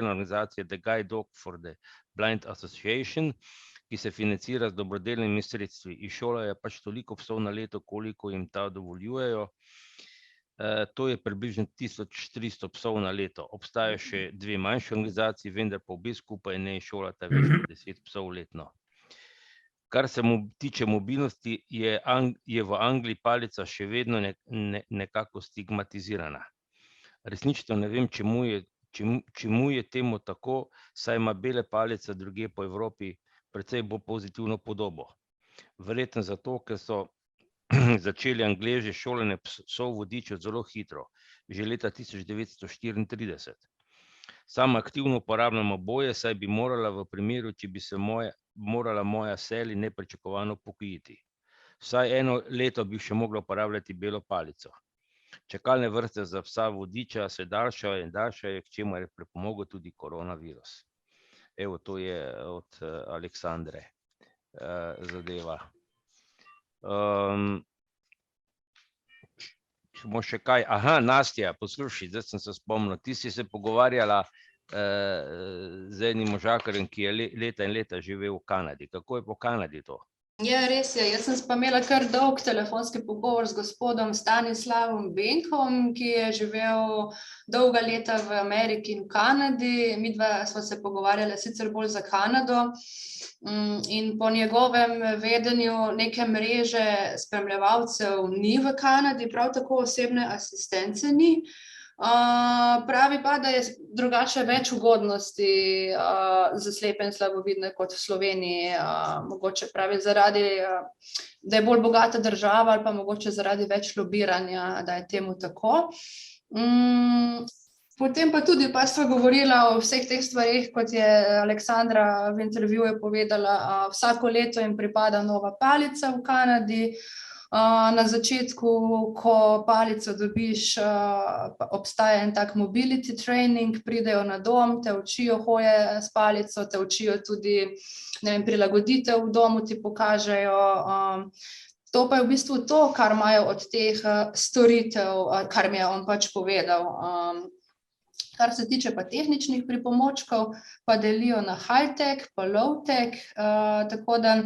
organizacija The Guide Dog for the Blind Association, ki se financira z dobrodelnimi sredstvi. Iz šole je pač toliko psov na leto, koliko jim ta dovoljujejo. To je približno 1300 psov na leto. Obstajajo še dve manjše organizacije, vendar pa obe skupaj ne šolata več kot 10 psov letno. Kar se tiče mobilnosti, je v Angliji palica še vedno nekako stigmatizirana. Resnično ne vem, čemu je temu tako, saj ima bele palice drugje po Evropi precej bolj pozitivno podobo. Verjetno zato, ker so začeli Angleži šolanje psov vodičev zelo hitro, že leta 1934. Sam aktivno uporabljam oboje, saj bi morala v primeru, če bi se morala moja Sally nepričakovano upokojiti. Vsaj eno leto bi še mogla uporabljati belo palico. Čakalne vrste za psa vodiča se daljšajo in daljšajo, k čemu je pripomogel tudi koronavirus. Evo, to je od Aleksandre zadeva. Bomo še kaj? Aha, Nastja, poslušaj, zdaj sem se spomnil. Ti si se pogovarjala z enim možakarjem, ki je leta in leta živel v Kanadi. Kako je po Kanadi to? Ja, res je. Jaz sem pa imela kar dolg telefonski pogovor z gospodom Stanislavom Benkom, ki je živel dolga leta v Ameriki in v Kanadi. Midva sva se pogovarjala sicer bolj za Kanado in po njegovem vedenju neke mreže spremljevalcev ni v Kanadi, prav tako osebne asistence ni. Pravi pa, da je drugače več ugodnosti za slepe in slabovidne kot v Sloveniji, mogoče pravi zaradi, da je bolj bogata država ali pa mogoče zaradi več lobiranja, da je temu tako. Potem pa tudi pa sva govorila o vseh teh stvarih, kot je Aleksandra v intervjuju povedala, vsako leto jim pripada nova palica v Kanadi. Na začetku, ko palico dobiš, obstaja en tak mobility training, pridejo na dom, te učijo hoje s palico, te učijo tudi, ne vem, prilagoditev v domu ti pokažejo. To pa je v bistvu to, kar imajo od teh storitev, kar mi je on pač povedal. Kar se tiče pa tehničnih pripomočkov, pa delijo na high-tech, pa low-tech, tako da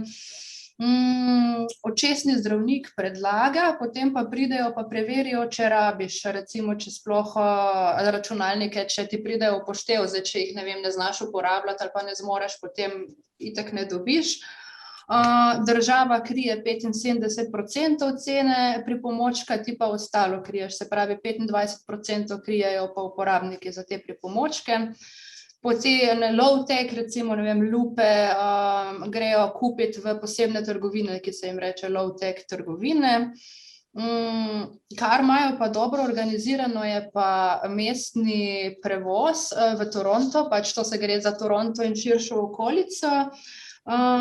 Očesni zdravnik predlaga, potem pa pridejo pa preverijo, če rabiš, recimo, če sploh računalnike, če ti pridejo v poštev, zdaj, če jih, ne vem, ne znaš uporabljati ali pa ne zmoreš, potem itak ne dobiš. Država krije 75% cene pripomočka, ti pa ostalo kriješ, se pravi 25% krijejo pa uporabniki za te pripomočke. Potem low-tech, recimo, ne vem, lupe grejo kupiti v posebne trgovine, ki se jim reče low-tech trgovine. Kar imajo pa dobro organizirano je pa mestni prevoz v Toronto, pač to se gre za Toronto in širšo okolico.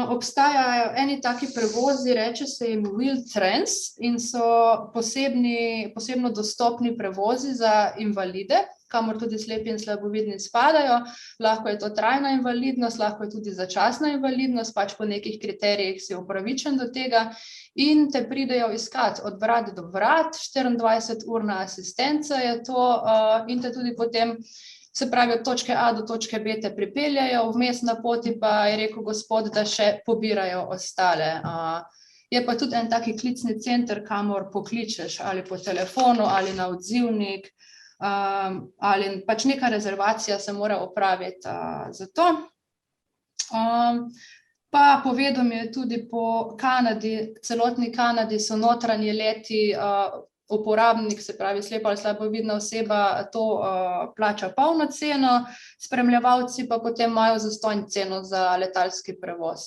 Obstajajo eni taki prevozi, reče se jim Wheel-Trans in so posebno dostopni prevozi za invalide, kamor tudi slepi in slabovidni spadajo. Lahko je to trajna invalidnost, lahko je tudi začasna invalidnost, pač po nekih kriterijih si upravičen do tega in te pridejo iskat od vrat do vrat, 24-urna asistenca je to in te tudi potem, se pravi, od točke A do točke B te pripeljajo, vmes na poti pa je rekel gospod, da še pobirajo ostale. Je pa tudi en taki klicni center, kamor pokličeš ali po telefonu ali na odzivnik, ali pač neka rezervacija se mora opraviti za to. Pa povedal mi je tudi po Kanadi, celotni Kanadi so notranji leti, uporabnik, se pravi slepa ali slabovidna oseba, to plača polno ceno, spremljevalci pa potem imajo zastonj ceno za letalski prevoz.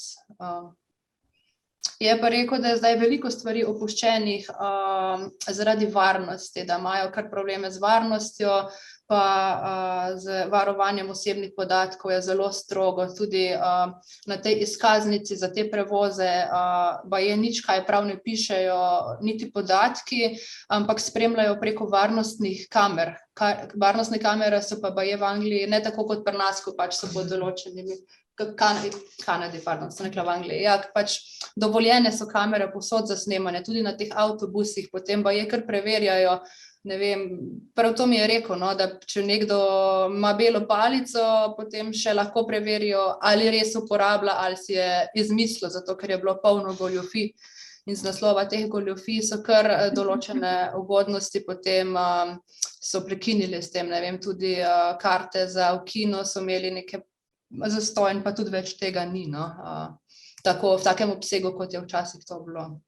Je pa rekel, da je zdaj veliko stvari opuščenih zaradi varnosti, da imajo kar probleme z varnostjo, pa z varovanjem osebnih podatkov je zelo strogo, tudi na tej izkaznici za te prevoze baje nič kaj prav ne pišejo, niti podatki, ampak spremljajo preko varnostnih kamer. Varnostne kamere so pa baje v Angliji, ne tako kot pri nas, ko pač so pod določenimi Kanadi, sem rekla v Angliji. Ja, pač dovoljene so kamere povsod za snemanje, tudi na teh avtobusih, potem baje kar preverjajo, ne vem, prav to mi je rekel, no, da če nekdo ima belo palico, potem še lahko preverijo, ali res uporablja, ali si je izmislil, zato ker je bilo polno goljufij. In z naslova teh goljufij so kar določene ugodnosti, potem so prekinili s tem, ne vem, tudi karte za v kino so imeli neke zastonj, pa tudi več tega ni, no, tako v takem obsegu, kot je včasih to bilo.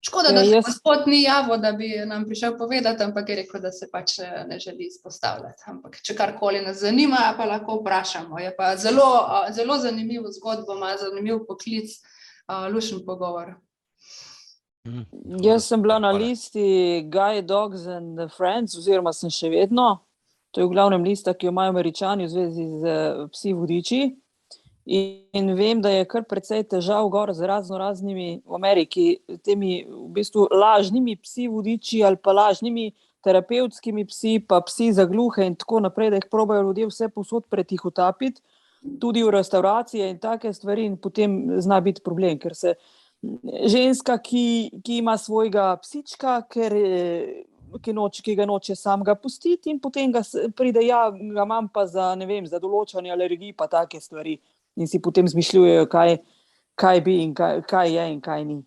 Škoda, da se gospod ni javil, da bi nam prišel povedati, ampak je rekel, da se pač ne želi izpostavljati. Ampak če karkoli nas zanima, pa lahko vprašamo. Je pa zelo zanimiv zgodbo, ima zanimiv poklic, lušen pogovor. Jaz sem bila na listi Guide Dogs and Friends, oziroma sem še vedno. To je v glavnem lista, ki jo imajo Američani v zvezi z psi vodiči. In vem, da je kar precej težav gor z raznimi v Ameriki, temi v bistvu lažnimi psi vodiči ali pa lažnimi terapevtskimi psi, pa psi za gluhe in tako naprej, da jih probajo ljudje vse povsod pretihotapiti, tudi v restauracije in take stvari, in potem zna biti problem, ker se ženska, ki ima svojega psička, ki ga noče samega pustiti in potem pride, ja, ga imam pa za, ne vem, za določanje alergij pa take stvari in si potem zmišljujejo, kaj bi in kaj je in kaj ni.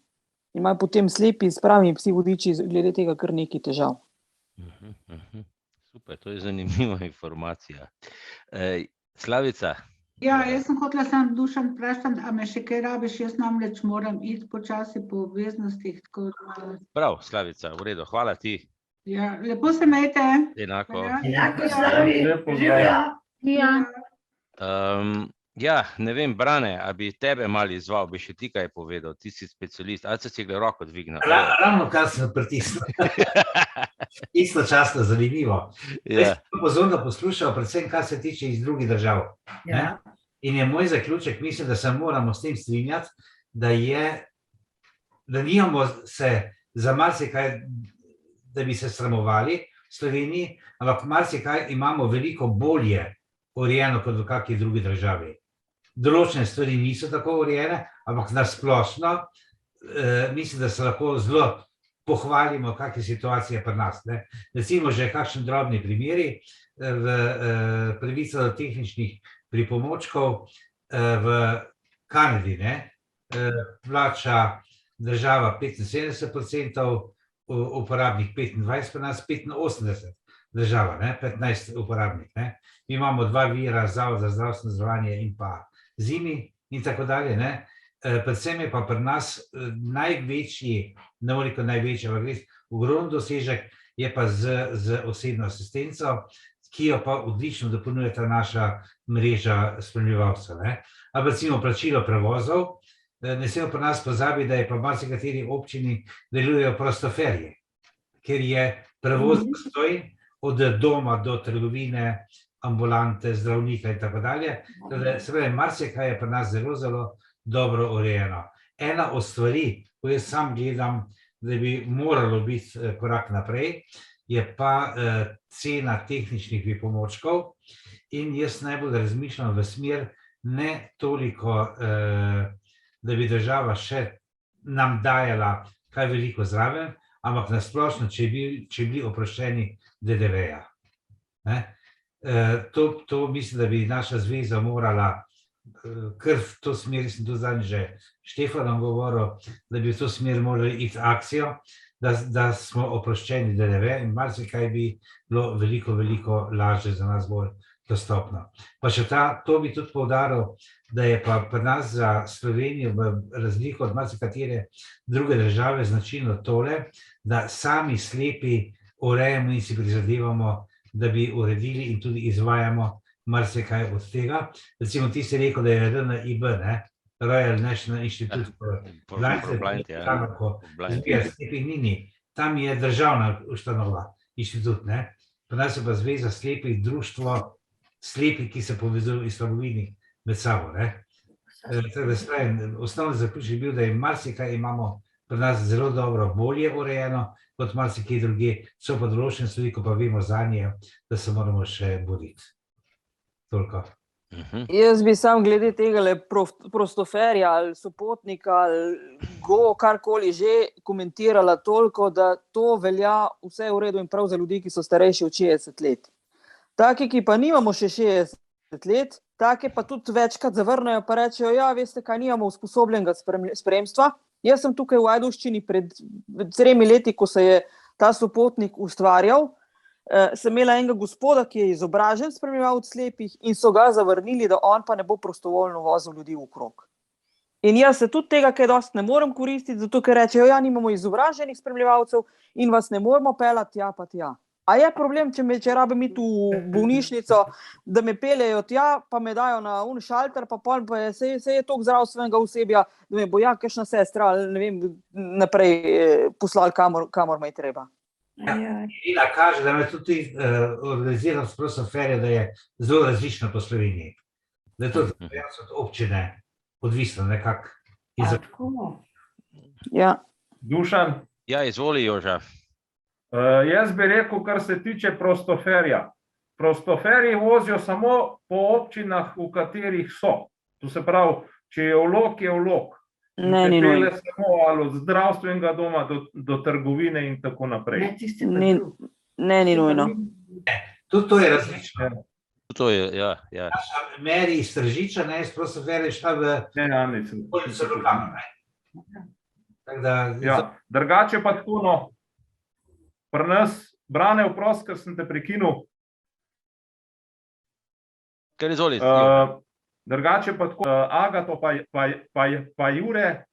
In imajo potem slepi s pravimi psi vodiči glede tega kar nekaj težav. Super, to je zanimiva informacija. Slavica? Ja, jaz sem hotela sam Dušan vprašati, a me še kaj rabiš, jaz namreč moram iti počasi po obveznostih. Prav, Slavica, v redu, hvala ti. Ja, lepo se imejte. Enako. Enako, Slavi. Ja, ne vem, Brane, a bi tebe malo izval, bi še ti kaj povedal, ti si specialist, ali si ga roko dvignil? Ravno kar sem pritisnil. Istočasno zanimivo. Jaz sem pozorno poslušal, predvsem kar se tiče iz drugih držav. In je moj zaključek, mislim, da se moramo s tem strinjati, da nimamo se za marsikaj, da bi se sramovali v Sloveniji, ampak marsikaj imamo veliko bolje urejeno kot v kakšni drugi državi. Določene stvari niso tako urejene, ampak na splošno mislim, da se lahko zelo pohvalimo, kakšne situacije pri nas. Recimo že kakšen drobni primeri, pravica do tehničnih pripomočkov v Kanadi, plača država 75%, uporabnik 25%, pri nas 85%. Država, 15 uporabnik. Mi imamo 2 vira, Zavod za zdravstveno zavarovanje in pa ZIMI in tako dalje. Predvsem je pa pri nas največji, ne bom rekel največji, ampak res ogromen dosežek je pa z osebno asistenco, ki jo pa odlično dopolnjuje ta naša mreža spremljevalcev. Ampak recimo plačilo prevozov, ne smemo pri nas pozabiti, da je pa v marsikateri občini delujejo prostoferje, ker je prevoz dostoj od doma do trgovine, ambulante, zdravnika in tako dalje. Se pravi, marsikaj je pri nas zelo, zelo dobro urejeno. Ena od stvari, ko jaz sam gledam, da bi moralo biti korak naprej, je pa cena tehničnih pripomočkov in jaz najbolj razmišljam v smer ne toliko, da bi država še nam dajala kaj veliko zraven, ampak nasplošno, če bi bili oproščeni DDV-ja. To mislim, da bi naša zveza morala kar v to smer, sem to zadnji že Štefanom govoril, da bi v to smer morali iti akcijo, da smo oproščeni DDV in marsikaj bi bilo veliko, veliko lažje za nas bolj dostopno. Pa še to bi tudi poudaril, da je pa pri nas za Slovenijo v razliko od marsikatere druge države značilno tole, da sami slepi urejamo in si prizadevamo, da bi uredili in tudi izvajamo marsikaj od tega. Recimo ti si rekel, da je RNIB, Royal National Institute for Blind, tam je državna ustanova, inštitut. Pri nas je pa Zveza slepih, društvo slepih, ki se povezujejo iz slabovini med sabo. Osnovni zaključek je bil, da je marsikaj imamo pri nas zelo dobro, bolje urejeno kot marsikaj druge, so pa določene stvari, ko pa vemo zanje, da se moramo še boriti. Toliko. Jaz bi sam glede tega prostoferja ali sopotnika ali karkoli že komentirala toliko, da to velja vse v redu in prav za ljudi, ki so starejši od 60 let. Taki, ki pa nimamo še 60 let, take pa tudi večkrat zavrnejo pa rečejo, ja, veste kaj, nimamo usposobljenega spremstva. Jaz sem tukaj v Ajdovščini pred 3 leti, ko se je ta sopotnik ustvarjal, sem imela enega gospoda, ki je izobražen spremljevalec slepih in so ga zavrnili, da on pa ne bo prostovoljno vozil ljudi v krog. In jaz se tudi tega kaj dosti ne morem koristiti, zato ker rečejo, ja, nimamo izobraženih spremljevalcev in vas ne moremo peljati tja pa tja. A je problem, če rabim iti v bolnišnico, da me peljejo tja, pa me dajo na šalter, pa pol pa se je toliko zdravstvenega osebja, da me bo kakšna sestra, ne vem, naprej poslali kamor me je treba. Ina kaže, da me tudi organiziranost prostoferja, da je zelo različna po Sloveniji. Da je tudi od občine odvisno nekako. Dušan? Ja, izvoli, Joža. Jaz bi rekel, kar se tiče prostoferja. Prostoferji vozijo samo po občinah, v katerih so. To se pravi, če je vlog, je vlog. Ne, ni nujno. Pele samo ali od zdravstvenega doma do trgovine in tako naprej. Ne, ni nujno. Tudi to je različno. To je, ja. Meri iz Tržiča, iz prostoferja šla v Polico Ljubljana. Drugače pa tako, pri nas, Brane, vprost, ker sem te prekinul. Kar izvoli. Drugače pa tako, Agato pa Jure.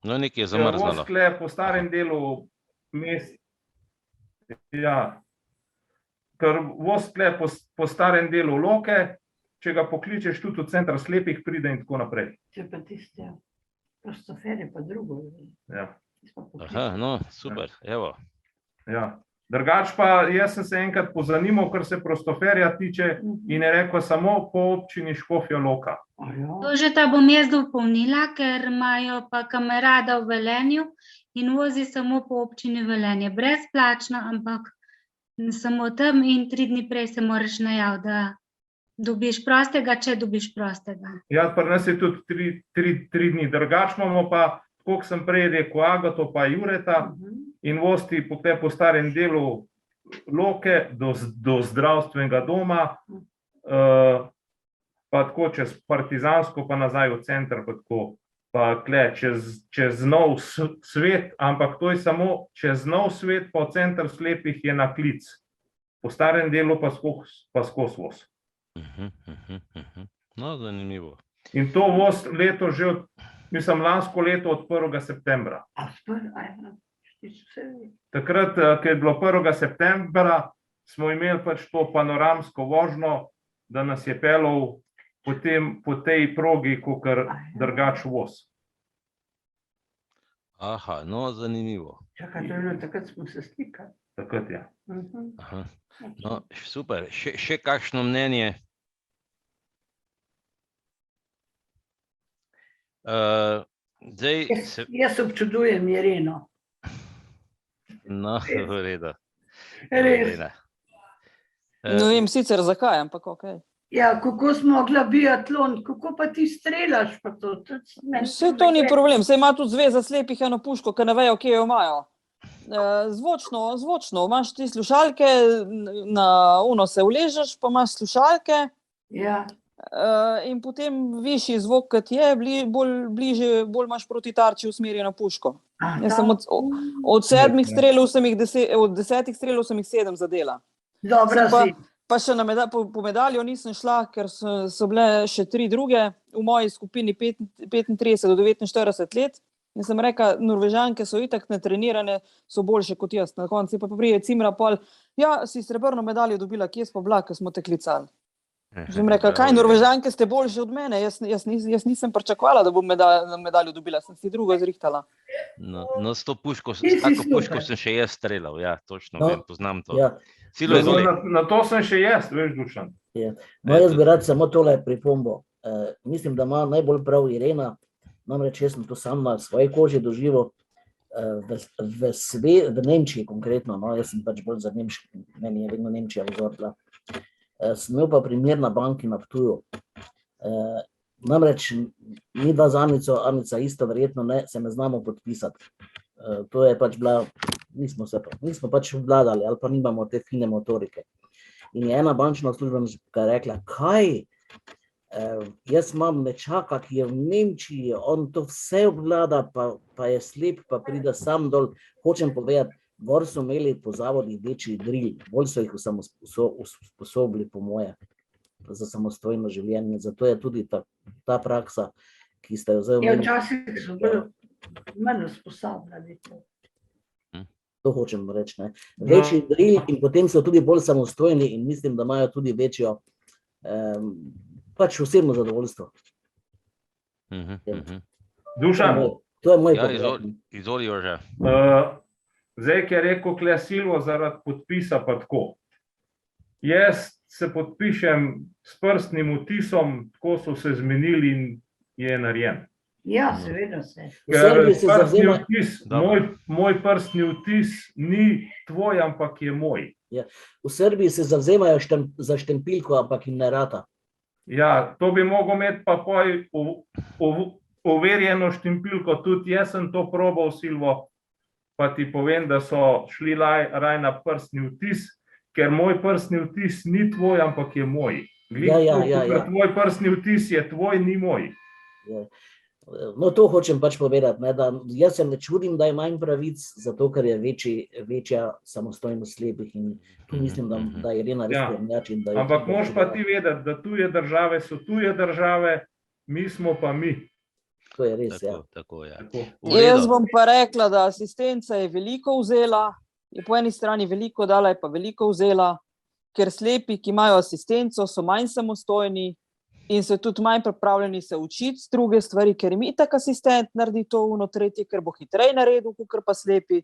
No, nekaj je zamrznalo. Voz tle po starem delu mest. Ja. Ker voz tle po starem delu Loke, če ga pokličeš tudi v center slepih, pride in tako naprej. Če pa tiste prostoferje pa drugo. Ja. Aha, no, super, evo. Ja. Drugač pa, jaz sem se enkrat pozanimal, kar se prostoferja tiče in je rekel samo po občini Škofja Loka. To že ta bom jaz dopolnila, ker imajo pa kamerada v Velenju in vozi samo po občini Velenje. Brezplačno, ampak samo tam in 3 dni prej se moraš najaviti, da dobiš prostega, če dobiš prostega. Ja, pri nas je tudi 3 dni. Drugač imamo pa, koliko sem prej rekel, Agato pa Jureta in vosti po starem delu Loke do zdravstvenega doma pa tako čez Partizansko, pa nazaj v center, pa tako, pa tle, čez nov svet, ampak to je samo čez nov svet, pa v center slepih je na klic. Po starem delu pa skozi voz. No, zanimivo. In to voz leto že, mislim, lansko leto od 1. septembra. Takrat, ko je bilo 1. septembra, smo imeli pač to panoramsko vožnjo, da nas je pelal po tej progi, kakor drugač voz. Aha, no, zanimivo. Čakaj, to je bilo, takrat smo se slikali. Takrat, ja. Aha. No, super. Še kakšno mnenje? Jaz občudujem Ireno. No, v redu. Res. Ne vem sicer zakaj, ampak okej. Ja, kako smo mogla biatlon, kako pa ti strelaš pa to? Vse to ni problem, saj ima tudi Zveza slepih eno puško, ki ne vejo, kje jo imajo. Zvočno, imaš ti slušalke, na uno se uležeš, pa imaš slušalke. Ja. In potem višji zvok, kot je, bolj imaš proti tarči usmerjeno puško. Jaz sem od 7 strelov, od 10 strelov sem jih 7 zadela. Dobra si. Pa še po medaljo nisem šla, ker so bile še 3 druge v moji skupini 35 do 49 let. In sem rekla, Norvežanke so itak netrenirane, so boljše kot jaz. Na koncu pa prije Cimra pol, ja, si srebrno medaljo dobila, kje smo bila, ko smo te klicali. Sem rekla, kaj, Norvežanke ste boljše od mene, jaz nisem pričakovala, da bom medaljo dobila, sem si drugo zrihtala. No, s to puško, s tako puško sem še jaz streljal, ja, točno vem, poznam to. Na to sem še jaz, veš, Dušan. No, jaz bi rad samo tole pripombo. Mislim, da ima najbolj prav Irena, namreč jaz sem to sam na svoji koži doživel v Nemčiji konkretno, no, jaz sem pač bolj za Nemški, meni je vedno Nemčija vzor bila. Sem imel pa primer na banki na Ptuju. Namreč mi dva z Anica isto verjetno ne, se ne znamo podpisati. To je pač bila, nismo pač vladali ali pa nimamo te fine motorike. In je ena bančna uslužbenka rekla, kaj, jaz imam nečaka, ki je v Nemčiji, on to vse obvlada, pa je slep, pa pride sam dol. Hočem povedati, gor so imeli po zavodih večji drill, bolj so jih usposobili po moje za samostojno življenje. Zato je tudi ta praksa, ki ste jo zdaj omenili. Včasih so bili manj usposobljeni. To hočem reči, ne. Večji drill in potem so tudi bolj samostojni in mislim, da imajo tudi večjo pač osebno zadovoljstvo. Dušan, to je moj pogled. Izvoli, Jože. Zdaj, ki je rekel kle Silvo zaradi podpisa pa tako. Jaz se podpišem s prstnim vtisom, tako so se zmenili in je narejen. Ja, seveda se. Moj prstni vtis ni tvoj, ampak je moj. V Srbiji se zavzemajo za štempilko, ampak jim ne rata. Ja, to bi mogel imeti pa overjeno štempilko, tudi jaz sem to probal, Silvo, pa ti povem, da so šli raj na prstni vtis, ker moj prstni vtis ni tvoj, ampak je moj. Tvoj prstni vtis je tvoj, ni moj. No, to hočem pač povedati, da jaz se ne čudim, da je manj pravic, zato ker je večja samostojnost slepih in tu mislim, da je Irena res prednjači. Ampak moraš pa ti vedeti, da tuje države so tuje države, mi smo pa mi. To je res, ja. Jaz bom pa rekla, da asistenca je veliko vzela, je po eni strani veliko dala, je pa veliko vzela, ker slepi, ki imajo asistenco, so manj samostojni in so tudi manj pripravljeni se učiti druge stvari, ker jim itak asistent naredi to tretje, ker bo hitreje naredil, kakor pa slepi.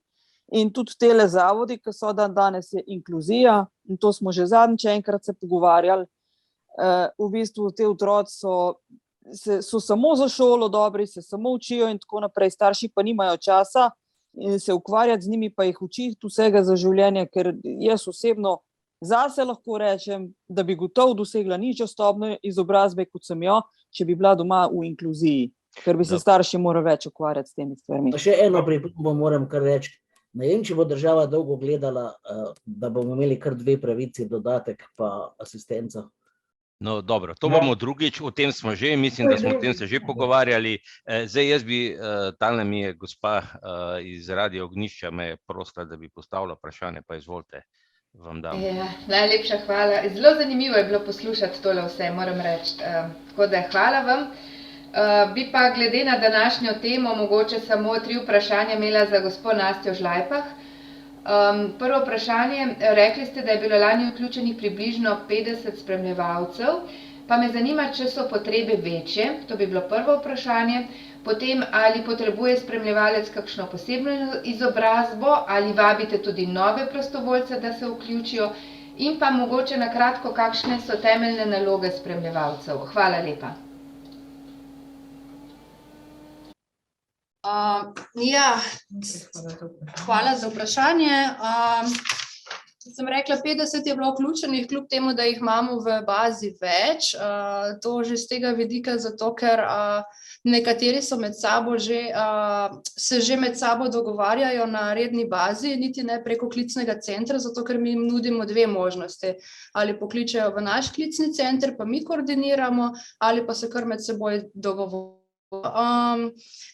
In tudi tele zavodi, ki so danes je inkluzija, in to smo že zadnjič enkrat se pogovarjali, v bistvu te otroci so samo za šolo dobri, se samo učijo in tako naprej, starši pa nimajo časa in se ukvarjati z njimi, pa jih učiti vsega za življenje, ker jaz osebno zase lahko rečem, da bi gotovo dosegla nižjo stopnjo izobrazbe, kot sem jo, če bi bila doma v inkluziji, ker bi se starši morali več ukvarjati s temi stvarmi. Pa še eno pripombo moram kar reči. Ne vem, če bo država dolgo gledala, da bomo imeli kar 2 pravici, dodatek pa asistenca. No, dobro, to bomo drugič, o tem smo že, mislim, da smo o tem se že pogovarjali. Zdaj jaz bi, tale mi je gospa iz Radio Ognjišča me je prosila, da bi postavila vprašanje, pa izvolite, vam dam. Ja, najlepša hvala. Zelo zanimivo je bilo poslušati tole vse, moram reči. Tako da hvala vam. Bi pa glede na današnjo temo mogoče samo 3 vprašanja imela za gospo Nastjo Žlajpah. Prvo vprašanje, rekli ste, da je bilo lani vključenih približno 50 spremljevalcev, pa me zanima, če so potrebe večje, to bi bilo prvo vprašanje, potem ali potrebuje spremljevalec kakšno posebno izobrazbo, ali vabite tudi nove prostovoljce, da se vključijo, in pa mogoče na kratko, kakšne so temeljne naloge spremljevalcev. Hvala lepa. Ja, hvala za vprašanje. Sem rekla, 50 je bilo vključenih, kljub temu, da jih imamo v bazi več. To že z tega vidika, zato ker nekateri so med sabo se že med sabo dogovarjajo na redni bazi, niti ne preko klicnega centra, zato ker mi jim nudimo 2 možnosti. Ali pokličejo v naš klicni center, pa mi koordiniramo, ali pa se kar med seboj dogovorijo.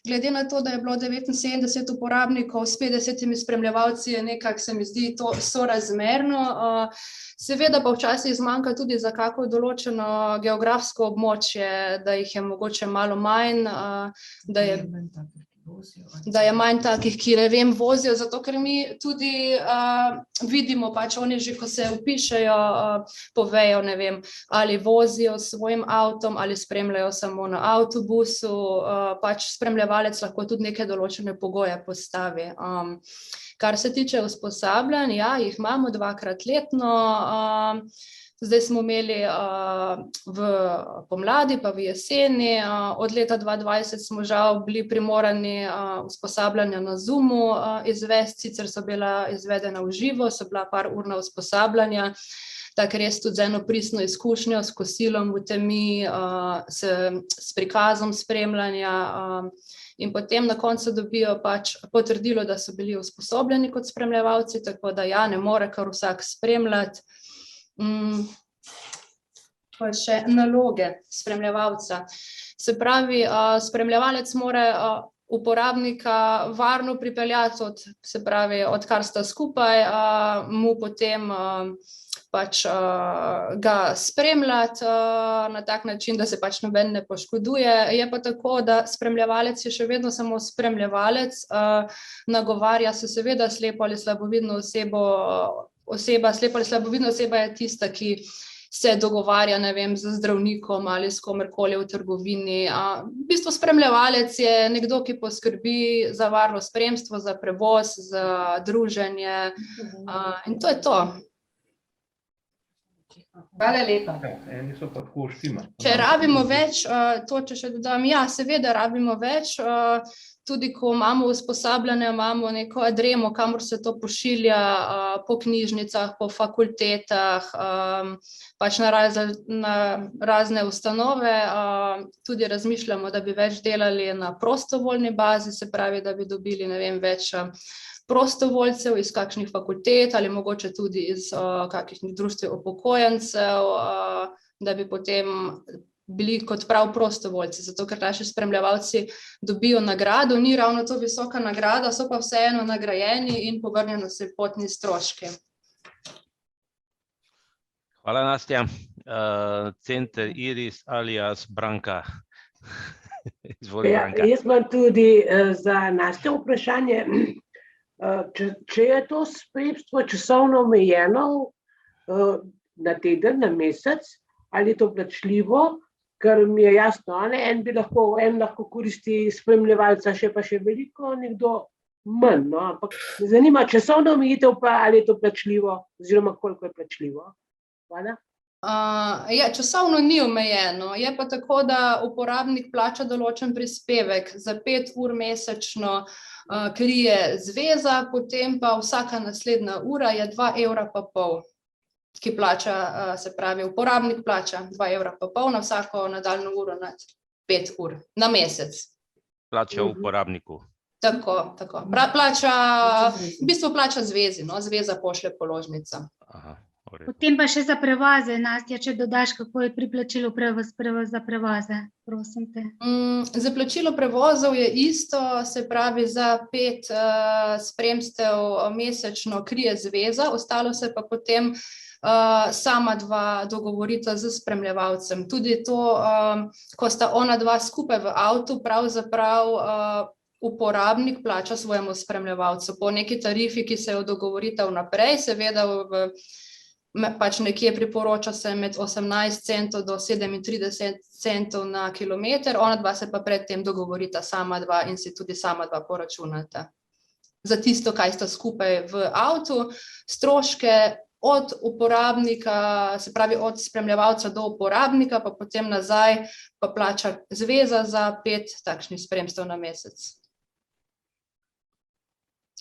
Glede na to, da je bilo 79 uporabnikov s 50 spremljevalci, je nekako, se mi zdi, to sorazmerno. Seveda pa včasih zmanjka tudi za kako določeno geografsko območje, da jih je mogoče malo manj, da je manj takih, ki ne vem, vozijo, zato ker mi tudi vidimo, pač oni že, ko se vpišejo, povejo, ne vem, ali vozijo s svojim avtom, ali spremljajo samo na avtobusu, pač spremljevalec lahko tudi neke določene pogoje postavi. Kar se tiče usposabljanj, ja, jih imamo 2-krat letno. Zdaj smo imeli v pomladi pa v jeseni, od leta 2020 smo žal bili primorani usposabljanja na Zoomu izvesti, sicer so bila izvedena v živo, so bila par urna usposabljanja, tako res tudi z eno pristno izkušnjo, s kosilom v temi, s prikazom spremljanja, in potem na koncu dobijo pač potrdilo, da so bili usposobljeni kot spremljevalci, tako da ja, ne more kar vsak spremljati. Pa še naloge spremljevalca. Se pravi, spremljevalec mora uporabnika varno pripeljati, odkar sta skupaj, mu potem pač ga spremljati na tak način, da se pač noben ne poškoduje. Je pa tako, da spremljevalec je še vedno samo spremljevalec, nagovarja se seveda slepo ali slabovidno osebo. Slepa ali slabovidna oseba je tista, ki se dogovarja, ne vem, z zdravnikom ali s komerkoli v trgovini. V bistvu spremljevalec je nekdo, ki poskrbi za varno spremstvo, za prevoz, za druženje, in to je to. Hvala lepa. Eni so pa tako štima. Če rabimo več, to če še dodam, ja, seveda rabimo več. Tudi ko imamo usposabljanje, imamo neko adremo, kamor se to pošilja, po knjižnicah, po fakultetah, pač na razne ustanove. Tudi razmišljamo, da bi več delali na prostovoljni bazi, se pravi, da bi dobili, ne vem, več prostovoljcev iz kakšnih fakultet ali mogoče tudi iz kakšnih društev upokojencev, da bi potem bili kot prav prostovoljci, zato ker naši spremljevalci dobijo nagrado, ni ravno to visoka nagrada, so pa vseeno nagrajeni in povrnjeno se potni stroški. Hvala, Nastja. Center Iris alias Branka. Izvoli, Branka. Jaz imam tudi za Nastjo vprašanje. Če je to spremstvo časovno omejeno na teden, na mesec, ali je to plačljivo, ker mi je jasno, en lahko koristi spremljevalca, še veliko, nekdo manj, no, ampak me zanima časovno omejitev pa, ali je to plačljivo, oziroma koliko je plačljivo. Hvala. Ja, časovno ni omejeno, je pa tako, da uporabnik plača določen prispevek, za 5 ur mesečno krije zveza, potem pa vsaka naslednja ura je 2,5 evra, ki plača, se pravi, uporabnik plača 2,5 evra na vsako nadaljnjo uro nad 5 ur na mesec. Plača uporabniku. Tako. Plača, v bistvu plača zvezi, no, zveza pošlje položnica. Aha, Potem pa še za prevoze, Nastja, če dodaš, kako je pri plačilu za prevoze, prosim te. Za plačilo prevozov je isto, se pravi za 5 spremstev mesečno krije zveza, ostalo se pa potem sama dva dogovorita z spremljevalcem. Tudi to, ko sta ona dva skupaj v avtu, pravzaprav uporabnik plača svojemu spremljevalcu po neki tarifi, ki se jo dogovorita vnaprej, seveda pač nekje priporoča se med 18 centov do 37 centov na kilometer, ona dva se pa predtem dogovorita sama dva in si tudi sama dva poračunata. Za tisto, kaj sta skupaj v avtu, stroške od uporabnika, se pravi od spremljevalca do uporabnika, pa potem nazaj pa plača zveza za 5 takšnih spremstev na mesec.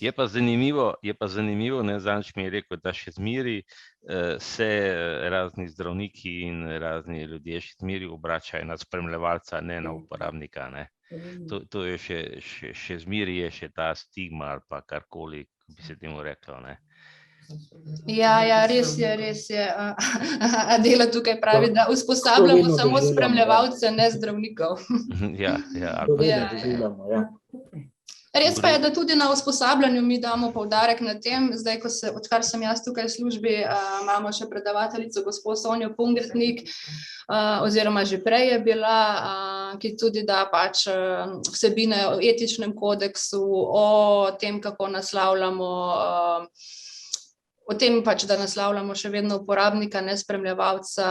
Je pa zanimivo, ne, Zanč mi je rekel, da še zmeri se razni zdravniki in razni ljudje še zmeri obračajo na spremljevalca, ne na uporabnika, ne. To je še zmeri je še ta stigma ali pa karkoli, bi se temu reklo, ne. Ja, res je. Adela tukaj pravi, da usposabljamo samo spremljevalce, ne zdravnikov. Ja. Res pa je, da tudi na usposabljanju mi damo poudarek na tem, zdaj, odkar sem jaz tukaj v službi, imamo še predavateljico gospo Sonjo Pungertnik, oziroma že prej je bila, ki tudi da pač vsebine o etičnem kodeksu, o tem, kako naslavljamo, o tem pač, da naslavljamo še vedno uporabnika, ne spremljevalca,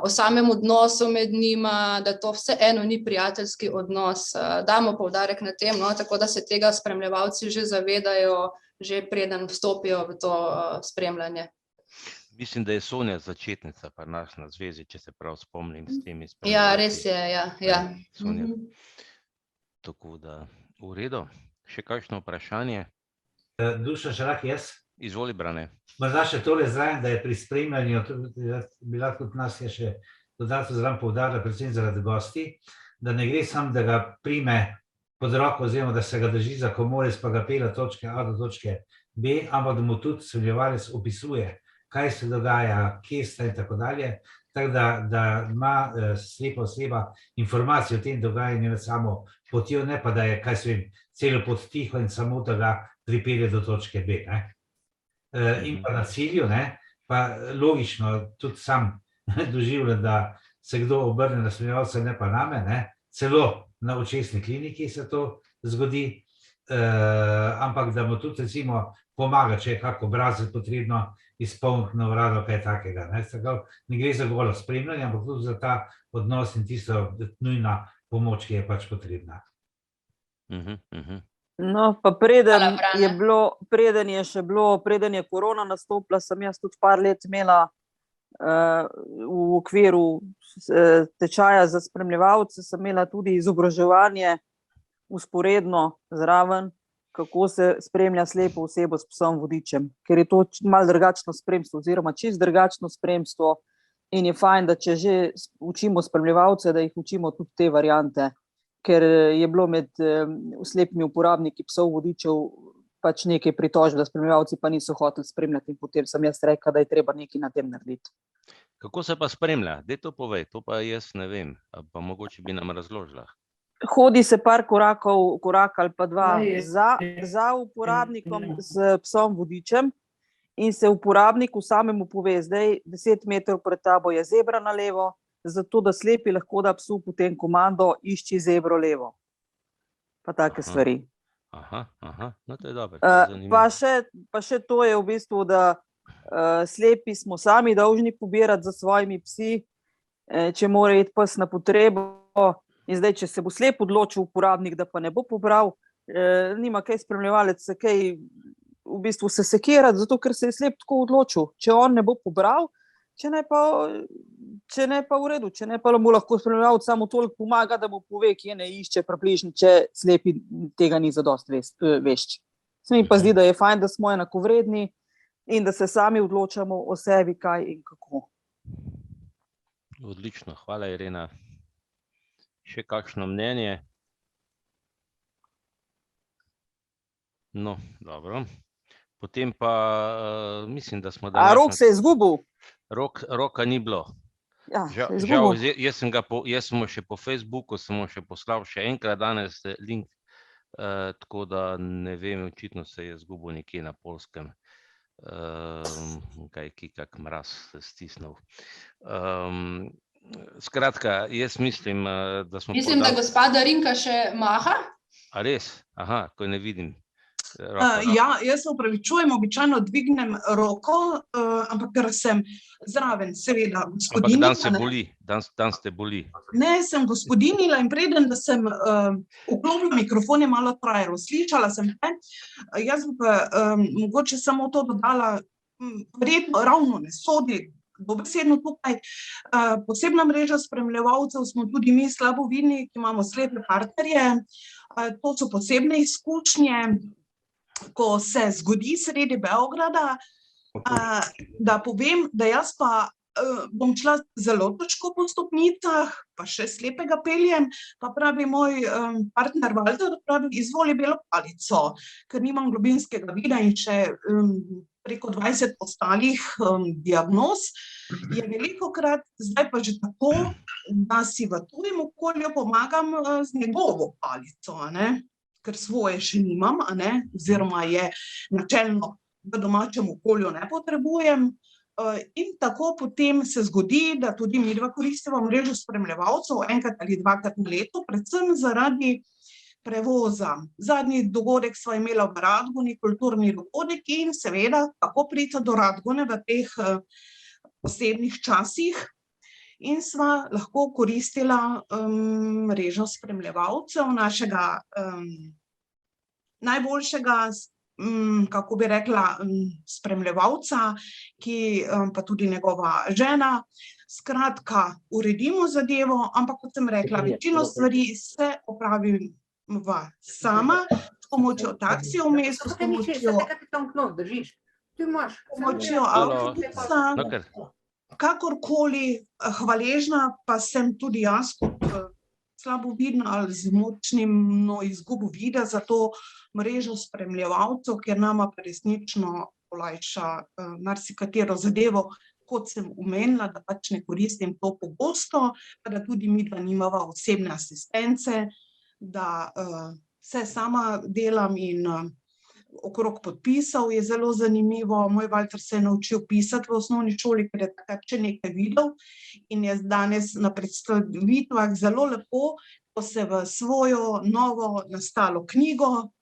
o samem odnosu med njima, da to vseeno ni prijateljski odnos, damo poudarek na tem, no, tako da se tega spremljevalci že zavedajo, že preden vstopijo v to spremljanje. Mislim, da je Sonja začetnica pri nas na zvezi, če se prav spomnim s temi spremljevalci. Ja, res je, ja. Sonja. Tako da, v redu. Še kakšno vprašanje? Dušan, še lahko jaz? Izvoli, Brane. Morda še tole zraven, da je pri spremljanju, bila tudi nas je še dodatno zraven poudarila, predvsem zaradi gosti, da ne gre samo, da ga prime pod roko oziroma, da se ga drži za komorec, pa ga pelje od točke A do točke B, ampak da mu tudi spremljevalec opisuje, kaj se dogaja, kje sta in tako dalje, tako da ima slepa oseba informacije o tem dogajanju med samo potjo, ne pa da je, kaj se vem, celo pot tiho in samo da ga pripelje do točke B, ne. In pa na cilju, ne, pa logično tudi sam doživljam, da se kdo obrne na spremljevalca, ne pa name, ne, celo na očesni kliniki se to zgodi, ampak da mu tudi recimo pomaga, če je kak obrazec potrebno izpolniti na uradu, kaj takega, ne, ne gre za golo spremljanje, ampak tudi za ta odnos in tisto nujna pomoč, ki je pač potrebna. No, pa preden je korona nastopila, sem jaz tudi par let imela v okviru tečaja za spremljevalce, sem imela tudi izobraževanje vzporedno zraven, kako se spremlja slepo osebo s psom vodičem, ker je to malo drugačno spremstvo oziroma čisto drugačno spremstvo in je fajn, da če že učimo spremljevalce, da jih učimo tudi te variante. Ker je bilo med slepimi uporabniki psov vodičev pač nekaj pritožb, da spremljevalci pa niso hoteli spremljati in potem sem jaz rekla, da je treba nekaj na tem narediti. Kako se pa spremlja? Daj to povej, to pa jaz ne vem, pa mogoče bi nam razložila. Hodi se par korak ali pa dva za uporabnikom s psom vodičem in se uporabniku samemu pove, zdaj 10 metrov pred tabo je zebra na levo, zato da slepi lahko da psu potem komando, išči zebro levo. Pa take stvari. No to je dobro. Pa še to je v bistvu, da slepi smo sami dolžni pobirati za svojimi psi, če mora iti pes na potrebo in zdaj, če se bo slep odločil uporabnik, da pa ne bo pobral, nima kaj spremljevalec se kaj v bistvu se sekirati, zato ker se je slep tako odločil. Če on ne bo pobral, če ne pa v redu, če ne pa mu lahko spremljevalec samo toliko pomaga, da mu pove, kje ne išče približno, če slepi tega ni zadosti vešč. Se mi pa zdi, da je fajn, da smo enakovredni in da se sami odločamo o sebi, kaj in kako. Odlično, hvala Irena. Še kakšno mnenje? No, dobro. Potem pa mislim, da smo A Rok se je izgubil? Roka ni bilo. Ja, Žal, jaz sem mu še po Facebooku, sem mu še poslal še enkrat danes link, tako da ne vem, očitno se je izgubil nekje na Poljskem. Kak mraz se stisnil. Skratka, jaz mislim, da smo... Mislim, da gospoda Rinka še maha. A res? Aha, ko ne vidim. Ja, jaz se opravičujem, običajno dvignem roko, ampak ker sem zraven, seveda, gospodinila. Ampak dan ste boli. Ne, sem gospodinila in preden, da sem vklopila mikrofon, je malo trajalo. Slišala sem te, jaz bi pa mogoče samo to dodala, verjetno ravno ne sodi, dobesedno tukaj. Posebna mreža spremljevalcev smo tudi mi slabovidni, ki imamo slepe partnerje. To so posebne izkušnje, ko se zgodi sredi Beograda, da povem, da jaz pa bom šla zelo težko po stopnicah, pa še slepega peljem, pa pravi moj partner Valter, pravi, izvoli belo palico, ker nimam globinskega vida in še preko 20 ostalih diagnoz, je velikokrat, zdaj pa že tako, da si v tujem okolju pomagam z njegovo palico, ker svoje še nimam, oziroma je načelno v domačem okolju ne potrebujem. In tako potem se zgodi, da tudi midva koristimo mrežo spremljevalcev enkrat ali dvakrat na leto, predvsem zaradi prevoza. Zadnji dogodek sva imela v Radguni, kulturni dogodek in seveda, kako priti do Radgune v teh posebnih časih. In sva lahko koristila mrežo spremljevalcev našega najboljšega, kako bi rekla, spremljevalca, ki pa tudi njegova žena. Skratka, uredimo zadevo, ampak kot sem rekla, večino stvari se opravim sama, s pomočjo taksija v mestu, s pomočjo avtobusa. Kakorkoli hvaležna pa sem tudi jaz kot slabovidna ali z močno izgubo vida za to mrežo spremljevalcev, ker nama pa resnično olajša marsikatero zadevo, kot sem omenila, da pač ne koristim to pogosto, pa da tudi midva nimava osebne asistence, da vse sama delam in okrog podpisov je zelo zanimivo. Moj Valter se je naučil pisati v osnovni šoli, ker je takrat še nekaj videl in je danes na predstavitvah zelo lepo, ko se v svojo novo nastalo knjigo,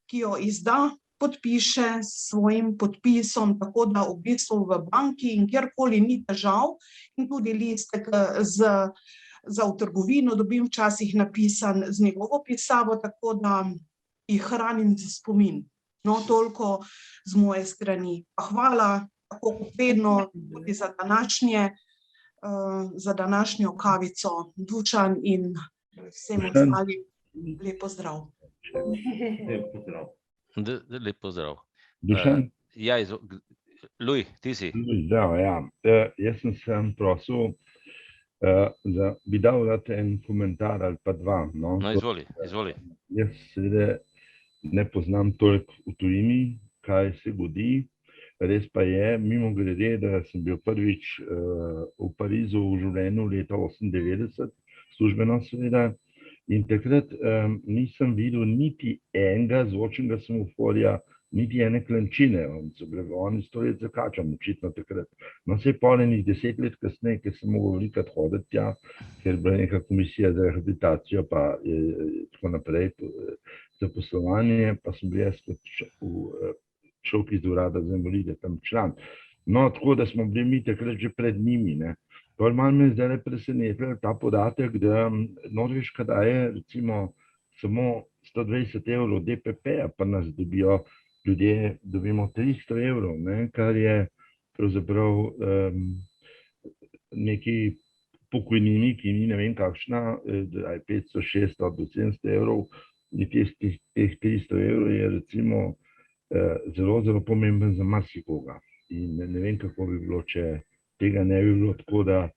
ki jo izda, podpiše s svojim podpisom, tako da v bistvu v banki in kjerkoli ni težav in tudi listek za v trgovino dobim včasih napisan z njegovo pisavo, tako da jih hranim za spomin. No, toliko z moje strani. Hvala, tako kot vedno, tudi za današnjo kavico, Dušan in vsem ostalim. Lep pozdrav. Lep pozdrav. Lep pozdrav. Dušan? Ja, Luj, ti si. Zdravo, ja. Jaz sem prosil, da bi dal en komentar ali pa dva. No, izvoli. Jaz seveda ne poznam toliko v tujini, kaj se godi. Res pa je, mimo grede, da sem bil prvič v Parizu v življenju leta 1998, službeno seveda, in takrat nisem videl niti enega zvočnega semaforja, niti ene klančine. Oni stojijo zakačam, očitno takrat. No, se je pol enih 10 let kasneje, ker sem mogel velikrat hoditi tja, ker je bila neka komisija za rehabilitacijo, pa tako naprej, za poslovanje, pa sem bil jaz kot človek iz urada za invalide, tam član. No, tako da smo bili mi takrat že pred njimi. Pol malo me je zdaj presenetil ta podatek, da Norveška daje recimo samo 120 € DPP-ja, pa nas dobijo ljudje, dobimo 300 €, kar je pravzaprav neki pokojnini, ki ni ne vem kakšna, 500, 600 do 700 €, in teh 300 € je recimo zelo, zelo pomemben za marsikoga. In ne vem, kako bi bilo, če tega ne bi bilo, tako da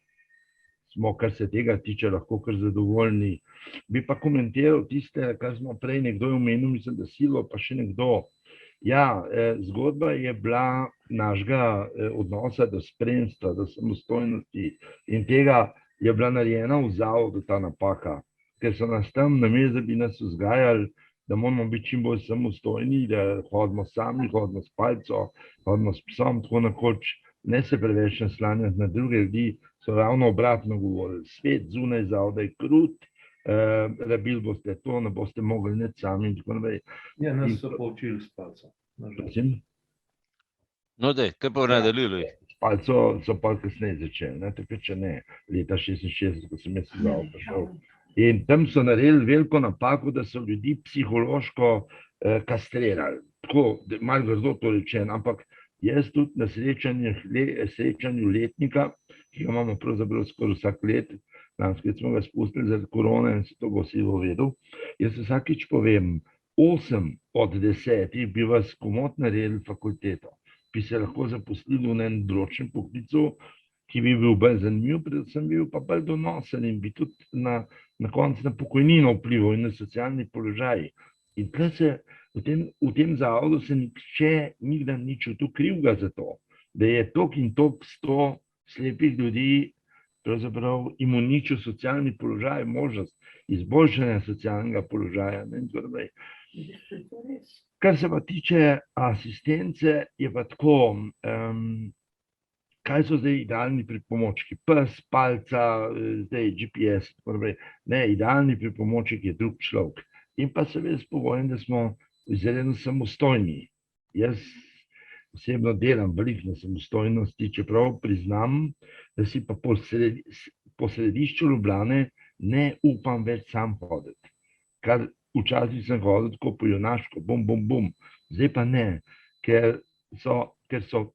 smo, kar se tega tiče, lahko kar zadovoljni. Bi pa komentiral tiste, kar smo prej nekdo omenil, mislim, da Silvo, pa še nekdo, Ja, zgodba je bila našega odnosa do spremstva, do samostojnosti in tega je bila narejena v zavodu ta napaka, ker so nas tam namesto, da bi nas vzgajali, da moramo biti čim bolj samostojni, da hodimo sami, hodimo s palco, hodimo s psom, tako nekoč, ne se preveč naslanjati na druge ljudi, so ravno obratno govorili. Svet zunaj zavoda je krut, rabili boste to, ne boste mogli ne sami in tako naprej. Ja, nas so poučili s palco. No, daj, kaj pa nadaljuješ? S palco so pa kasneje začeli, ne, takrat če ne, leta 66, ko sem jaz v zavod prišel. In tam so naredili veliko napako, da so ljudi psihološko kastrirali. Tako, malo grdo to rečeno, ampak jaz tudi na srečanju letnika, ki ga imamo pravzaprav skoraj vsak let, lansko smo ga spustili zaradi korone in se to bo vsi vedel, jaz vsakič povem, 8 od 10 bi vas komot naredili fakulteto, bi se lahko zaposlili v enem določenem poklicu, ki bi bil bolj zanimiv, predvsem bil pa bolj donosen in bi tudi na koncu na pokojnino vplival in na socialni položaj. In tle se v tem zavodu se nihče nikdar ni čutil krivega za to, da je toliko in toliko 100 slepih ljudi pravzaprav jim uničil socialni položaj, možnost izboljšanja socialnega položaja. Kar se pa tiče asistence, je pa tako, kaj so zdaj idealni pripomočki? Pes, palca, zdaj GPS, tako naprej. Ne, idealni pripomoček je drug človek. In pa seveda s pogojem, da smo izredno samostojni. Jaz osebno delam veliko na samostojnosti, čeprav priznam, da si pa po središču Ljubljane ne upam več sam hoditi. Kar včasih sem hodil tako po junaško, bum, bum, bum. Zdaj pa ne, ker so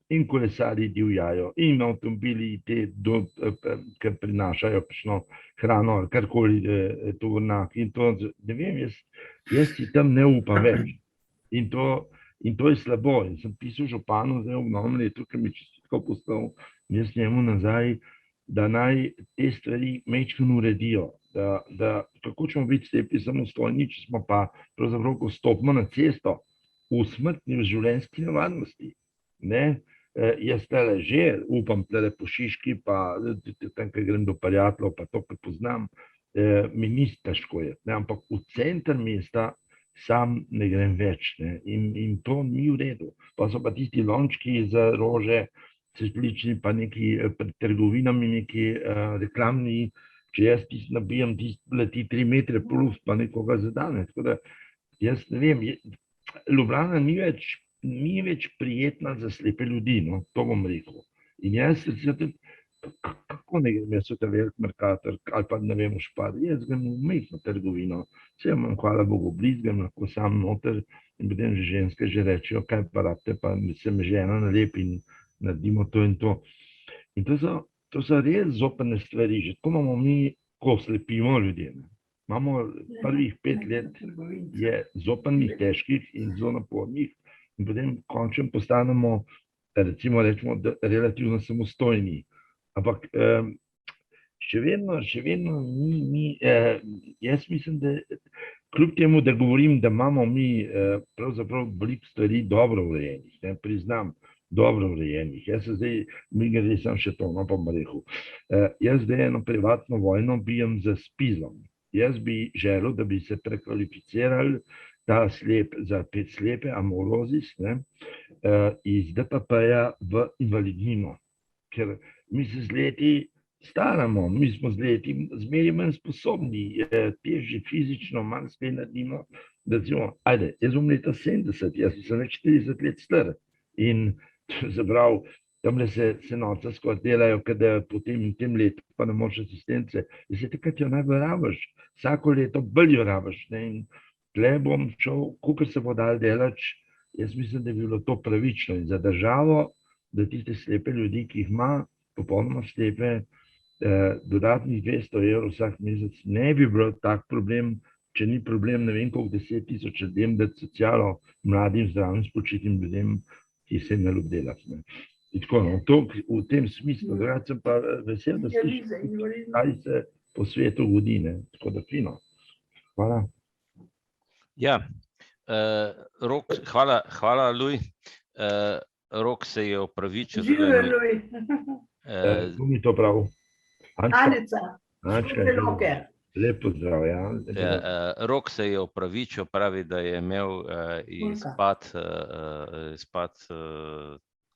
in kolesarji divjajo, in avtomobili, ki prinašajo kakšno hrano ali karkoli tovornjak. In to, ne vem, jaz si tam ne upam več. In to je slabo. In sem pisal županu zdaj v novem letu, ki mi je čestitko poslal, jaz njemu nazaj, da naj te stvari majčkeno uredijo. Da kako ćemo biti slepi samostojni, če smo pa pravzaprav, ko stopimo na cesto, v smrtni, v življenjski nevarnosti. Jaz tale že upam tale po Šiški, pa tam, ko grem do prijateljev, pa to, kar poznam, mi ni težko je. Ampak v center mesta sam ne grem več. In to ni v redu. Pa so pa tisti lončki za rože, cvetlični, pa neki pred trgovinami, neki reklamni. Če jaz nabijem, leti 3 metre plus, pa nekoga zadane. Tako da, jaz ne vem, Ljubljana ni več prijetna za slepe ljudi, no, to bom rekel. In jaz, kako ne grem, jaz v ta velik Mercator, ali pa ne vem, v Špar, jaz grem v majhno trgovino, vse imam, hvala Bogu, blizu, grem lahko sam noter in potem že ženske že rečejo, kaj pa rabite, pa se me žena nalepi in naredimo to in to. In to so res zoprne stvari, že tako imamo mi, ko slepimo ljudje. Imamo prvih 5 let je zoprnih, težkih in zelo napornih in potem končno postanemo, recimo rečemo, relativno samostojni. Ampak še vedno ni, jaz mislim, da kljub temu, da govorim, da imamo mi pravzaprav veliko stvari dobro urejenih, priznam, dobro urejenih. Jaz se zdaj, mi sem še to, no pa bom rekel. Jaz zdaj eno privatno vojno bijem za spizom. Jaz bi želel, da bi se prekvalificirali ta za slepe amorozis iz DPP-ja v invalidnino. Ker mi se z leti staramo, mi smo z leti zmeri manj sposobni, težje fizično, manj spet naredimo. Ajde, jaz bom leta 70, jaz sem več 40 let star. In zaprav, tamle se noca skoraj delajo, kada potem v tem letu pa ne moreš asistence. In se takrat jo najbolj rabiš, vsako leto bolj jo rabiš. In tle bom šel, kolikor se bo dal delati, jaz mislim, da bi bilo to pravično in za državo, da tiste slepe ljudi, ki jih ima, popolnoma slepe, dodatnih 200 € vsak mesec, ne bi bilo tak problem, če ni problem, ne vem koliko 10 000 ljudem, da socialo mladim, zdravim, spočitim ljudem, ki se ne ljub delati. In tako, no, to v tem smislu, drugače sem pa vesel, da slišim, kaj se po svetu godi, tako da fino. Hvala. Ja, Rok, hvala, Luj. Rok se je opravičil. Živijo, Luj. Tu mi to prav. Anica. Lep pozdrav, ja. Rok se je opravičil, pravi, da je imel izpad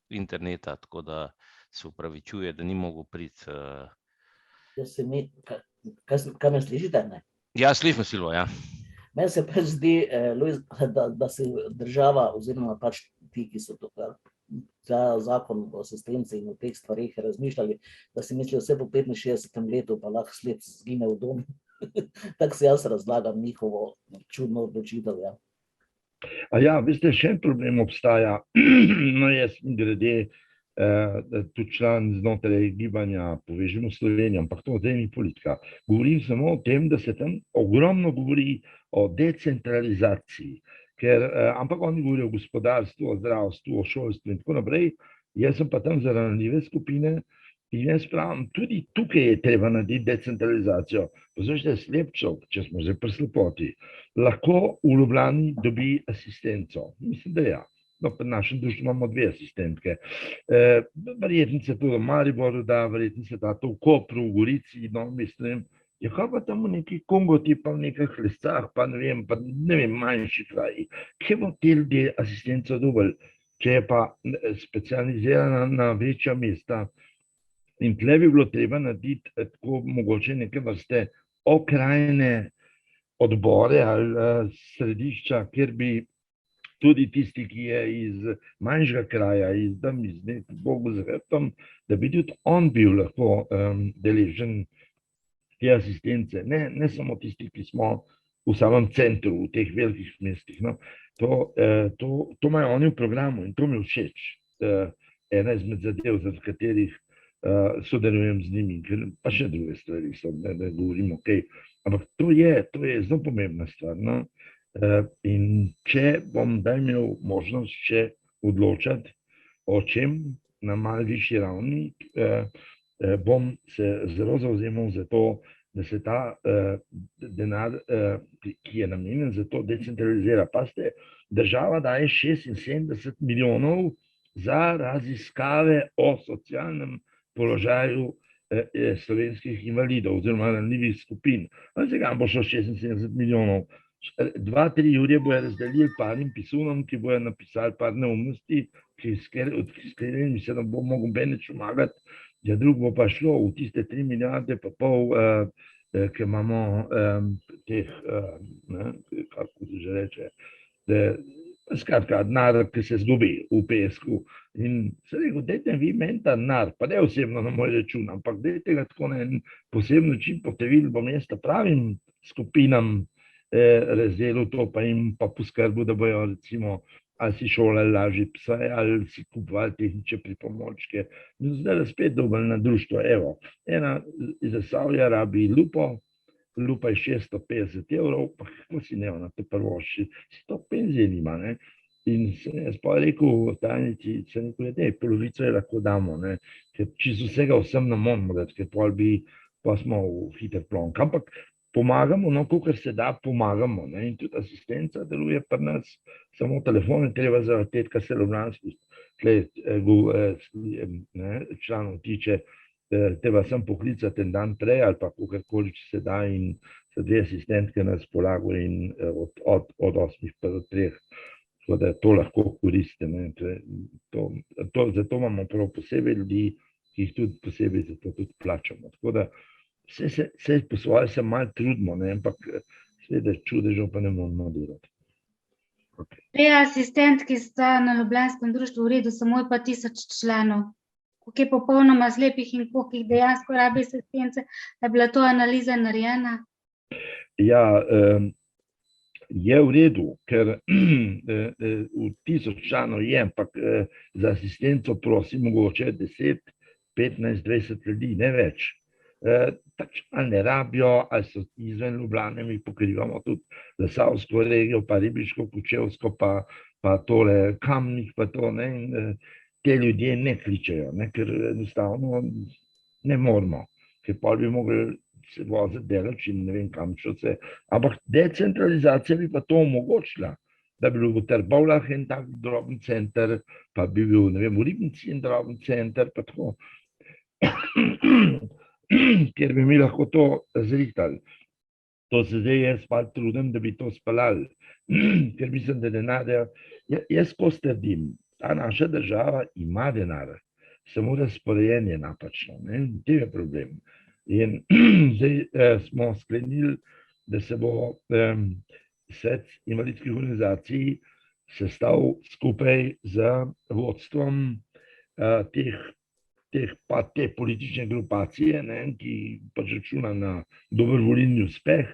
interneta, tako da se opravičuje, da ni mogel priti. Kaj me slišite, ne? Ja, slišimo, Silvo, ja. Meni se pač zdi, Luis, da si država oziroma pač ti, ki so za zakon o asistenci in o teh stvarih razmišljali, da si mislijo vse po 65. letu pa lahko svet zgine v dom. Tako si jaz razlagam njihovo čudno odločitev, ja. Ja, veste, še en problem obstaja. No, jaz grede tudi član znotraj gibanja Povežimo Slovenijo, ampak to zdaj ni politika. Govorim samo o tem, da se tam ogromno govori o decentralizaciji, ampak oni govorijo o gospodarstvu, o zdravstvu, o šolstvu in tako naprej. Jaz sem pa tam za ranljive skupine in jaz pravim, tudi tukaj je treba narediti decentralizacijo. Poslušajte, slepčev, če smo že pri slepoti, lahko v Ljubljani dobi asistenco. Mislim, da ja. No, pri našem društvu imamo 2 asistentke. Verjetno se to v Mariboru da, verjetno se da to v Kopru, v Gorici, no, mislim, je kaj pa tam v neki Kongoti, pa v nekih Lescah, pa ne vem, manjši kraji. Kje bo te ljudje asistenco dobili, če je pa specializirana na večja mesta? In tle bi bilo treba narediti tako mogoče neke vrste okrajne odbore ali središča, kjer bi tudi tisti, ki je iz manjšega kraja, iz Bogu z hrbtom, da bi tudi on bil lahko deležen te asistence. Ne samo tisti, ki smo v samem centru, v teh velikih mestih. No. To imajo oni v programu in to mi všeč. Ena izmed zadev, zaradi katerih sodelujem z njimi, pa še druge stvari so, da govorim, ok. Ampak to je zelo pomembna stvar. No. In če bom da imel možnost še odločati o čem na malo višji ravni, bom se zelo zavzemal za to, da se ta denar, ki je namenjen za to, decentralizira. Pazite, država daje 76 milijonov za raziskave o socialnem položaju slovenskih invalidov oziroma ranljivih skupin. Zakaj bo šlo 76 milijonov? 2-3 jurje bojo razdelili parim pisunom, ki bojo napisali par neumnosti, s katerimi se nam bo mogel beneč pomagati, ja drug bo pa šlo v tiste 3 milijarde pa pol, ki imamo teh, kako se že reče, skratka, denar, ki se zgubi v pesku. In se rekel, dajte vi meni ta denar, pa ne osebno na moj račun, ampak dajte ga tako na en poseben način potevili, bom jaz pravim skupinam razdelil to, pa jim pa poskrbel, da bojo recimo ali si šolali lažje pse, ali si kupovali tehnične pripomočke. Zdaj spet dobili na društvo. Evo, ena iz Zasavja rabi lupo, lupa je 650 €, pa kako si ne ona to prvoši, si to penzije nima, ne. In sem jaz pa rekel tajnici, sem rekel, polovico je lahko damo, ne, ker čisto vsega vsem ne moramo dati, ker pa smo v hiter plonk. Ampak pomagamo, no, kolikor se da, pomagamo. Ne? In tudi asistenca deluje pri nas, samo telefone treba zavrteti, kar se ljubljanskih članov tiče, treba sem poklicati en dan prej ali pa kakorkoli, če se da, in so 2 asistentke na razpolago in od 8 pa do 3. Tako da to lahko koristite. Zato imamo prav posebej ljudi, ki jih tudi posebej zato tudi plačamo. Tako da vse po svoje se malo trudimo, ampak seveda čudežev pa ne moramo delati. Te asistentki sta na ljubljanskem društvu v redu, samo je pa 1000 članov. Koliko je popolnoma slepih in koliko jih dejansko rabi asistence, je bila to analiza narejena? Ja, je v redu, ker v 1000 članov je, ampak za asistenco prosim mogoče 10, 15, 20 ljudi, ne več. Ali ne rabijo, ali so izven Ljubljane, mi pokrivamo tudi Zasavsko regijo, pa Ribiško, Kočevsko, pa tole Kamnik, pa to, ne, in te ljudje ne kličejo, ne, ker enostavno ne moramo, ker pa bi mogli se voziti delati in ne vem kam še vse. Ampak decentralizacija bi pa to omogočila. da bi bil v Trbovljah en tak droben center, pa bi bil, ne vem, v Ribnici en droben center, pa tako, kjer bi mi lahko to zrihtali. To se zdaj jaz malo trudim, da bi to speljali, ker mislim, da denarja, jaz skozi trdim, ta naša država ima denar, samo razporejanje napačno, ne, to je problem. In zdaj smo sklenili, da se bo svet invalidskih organizacij sestal skupaj z vodstvom te politične grupacije, ne, ki pač računa na dober volilni uspeh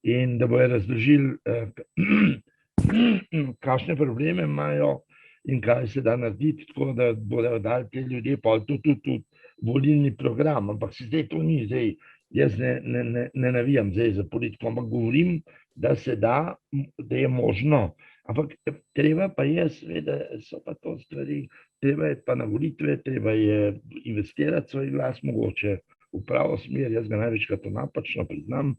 in da bojo razložili, kakšne probleme imajo in kaj se da narediti, tako da bodo dali te ljudje pa tudi volilni program, ampak se zdaj to ni, zdaj jaz ne navijam zdaj za politiko, ampak govorim, da se da, da je možno, ampak treba pa je, seveda so pa to stvari, treba je pa na volitve, treba je investirati svoj glas mogoče v pravo smer, jaz ga največkrat to napačno priznam,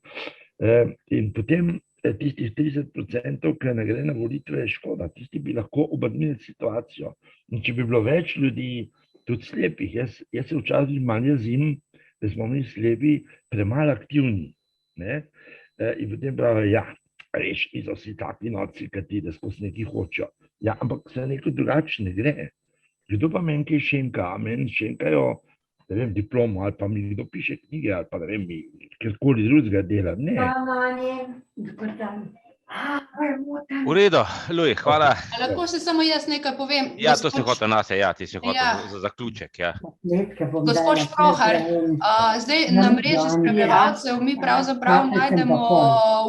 in potem tistih 30%, ki ne gre na volitve, je škoda, tisti bi lahko obrnili situacijo. In če bi bilo več ljudi, tudi slepih, jaz se včasih malo jezim, da smo mi slepi premalo aktivni. In potem pravijo, ja, veš, niso vsi taki norci, kot ti, da skozi neki hočejo. Ja, ampak se neko drugače ne gre. Kdo pa meni kaj šenka, a meni šenkajo, ne vem, diplomo, ali pa mi kdo piše knjige, ali pa ne vem, kjerkoli drugega dela, ne. V redu, Luj, hvala. Lahko še samo jaz nekaj povem? Ja, to si hotel nase, ja, ti si hotel za zaključek, ja. Gospod Šprohar, zdaj na mreži spremljevalcev mi pravzaprav najdemo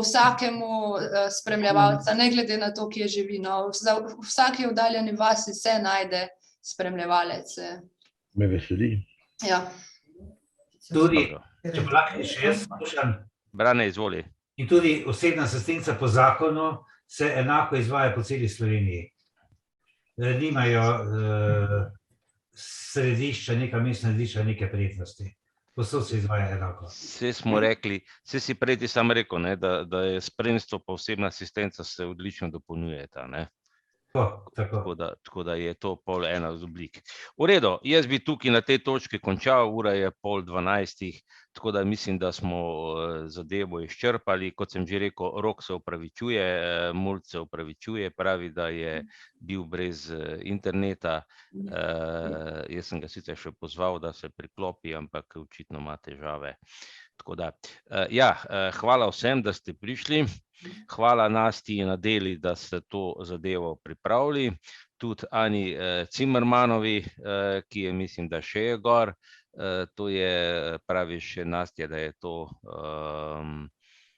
vsakemu spremljevalca, ne glede na to, kje živi, no, v vsaki oddaljeni vasi se najde spremljevalec. Me veseli. Ja. Tudi, če pa lahko še jaz slušam. Brane, izvoli. In tudi osebna asistenca po zakonu se enako izvaja po celi Sloveniji. Nimajo središča, neka mestna središča, neke prijetnosti. Povsod se izvaja enako. Vse smo rekli, vse si prej ti sam rekel, da je spremstvo pa osebna asistenca se odlično dopolnjujeta, ne? Tako da je to pol ena z oblik. V redu, jaz bi tukaj na tej točki končal, ura je 11:30, tako da mislim, da smo zadevo izčrpali. Kot sem že rekel, Rok se opravičuje, Mult se opravičuje, pravi, da je bil brez interneta. Jaz sem ga sicer še pozval, da se priklopi, ampak očitno ima težave. Tako da, ja, hvala vsem, da ste prišli. Hvala Nasti in Adeli, da ste to zadevo pripravili. Tudi Ani Cimermanovi, ki je, mislim, da še je gor. To je, praviš Nastja, da je to...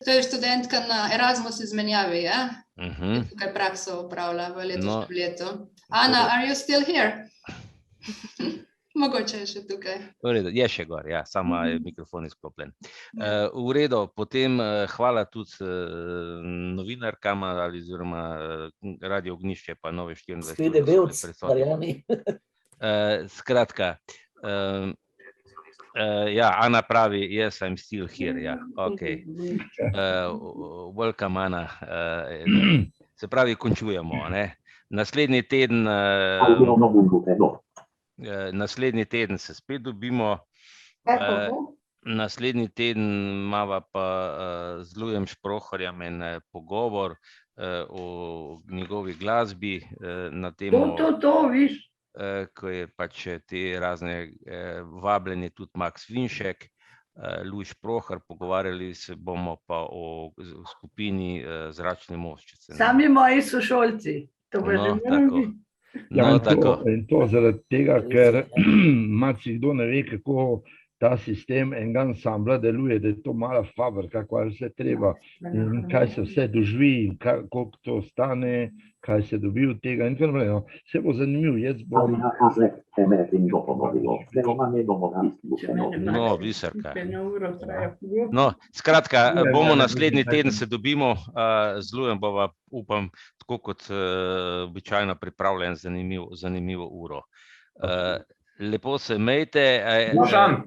To je študentka na Erasmus izmenjavi, ja? Tukaj prakso upravlja v letošnjem letu. Ana, are you still here? Mogoče je še tukaj. V redu, je še gor, ja, samo je mikrofon izklopljen. V redu, potem hvala tudi novinarkama oziroma Radio Ognjišče pa Nove 24. Svede Bevc, Marjani. Skratka, ja, Ana pravi, yes, I'm still here, ja, ok. Welcome, Ana. Se pravi, končujemo, ne? Naslednji teden... Naslednji teden se spet dobimo, naslednji teden imava pa z Lujem Šproharjem en pogovor o njegovi glasbi na temo, viš. Ko je pač te razne vabljenje tudi Max Vinšek, Luj Šprohar, pogovarjali se bomo pa o skupini Zračni moščice. Sami moji sošolci, to bo že moram. Ja, in to zaradi tega, ker marsikdo ne ve, kako ta sistem enega ansambla deluje, da je to mala fabrika, kaj vse treba, in kaj se vse doživi, koliko to stane, kaj se dobi od tega in tako naprej. Vse bo zanimivo, jaz bom... No, viserka. No, skratka, bomo naslednji teden se dobimo, z Lujem bova, upam, tako kot običajno pripravljen zanimivo uro. Lepo se imejte. Dušan,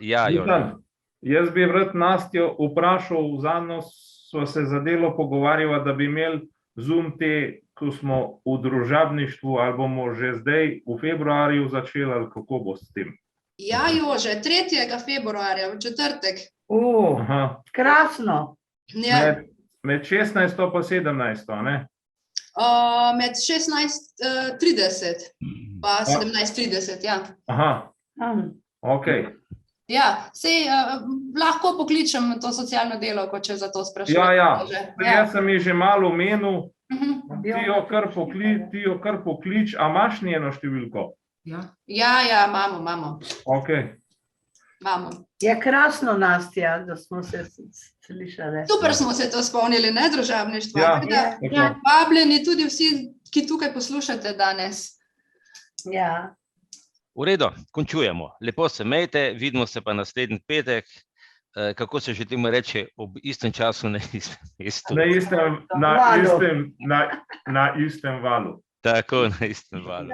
ja, jaz bi vrat Nastjo vprašal, zadnjo sva se za delo pogovarjala, da bi imeli Zoom te ko smo v družabništvu, ali bomo že zdaj v februarju začeli, ali kako bo s tem? Ja, Jože, 3. februarja, v četrtek. Aha. Krasno. Ja. Med 16. pa 17. ne? Med 16:30 pa 17:30, ja. Aha, ok. Ja, sej lahko pokličem to socialno delavko, če za to sprašujem. Ja. Jaz sem ji že malo omenil, ti jo kar poklič, a imaš njeno številko? Ja, imamo. Ok. Imamo. Je krasno, Nastja, da smo se slišali. Super smo se to spomnili, ne, družabništva. Ja, Tako da, vabljeni tudi vsi, ki tukaj poslušate danes. Ja. V redu, končujemo. Lepo se imejte, vidimo se pa naslednji petek. Kako se že temu reče, ob istem času na istem mestu. Na istem valu. Tako, na istem valu.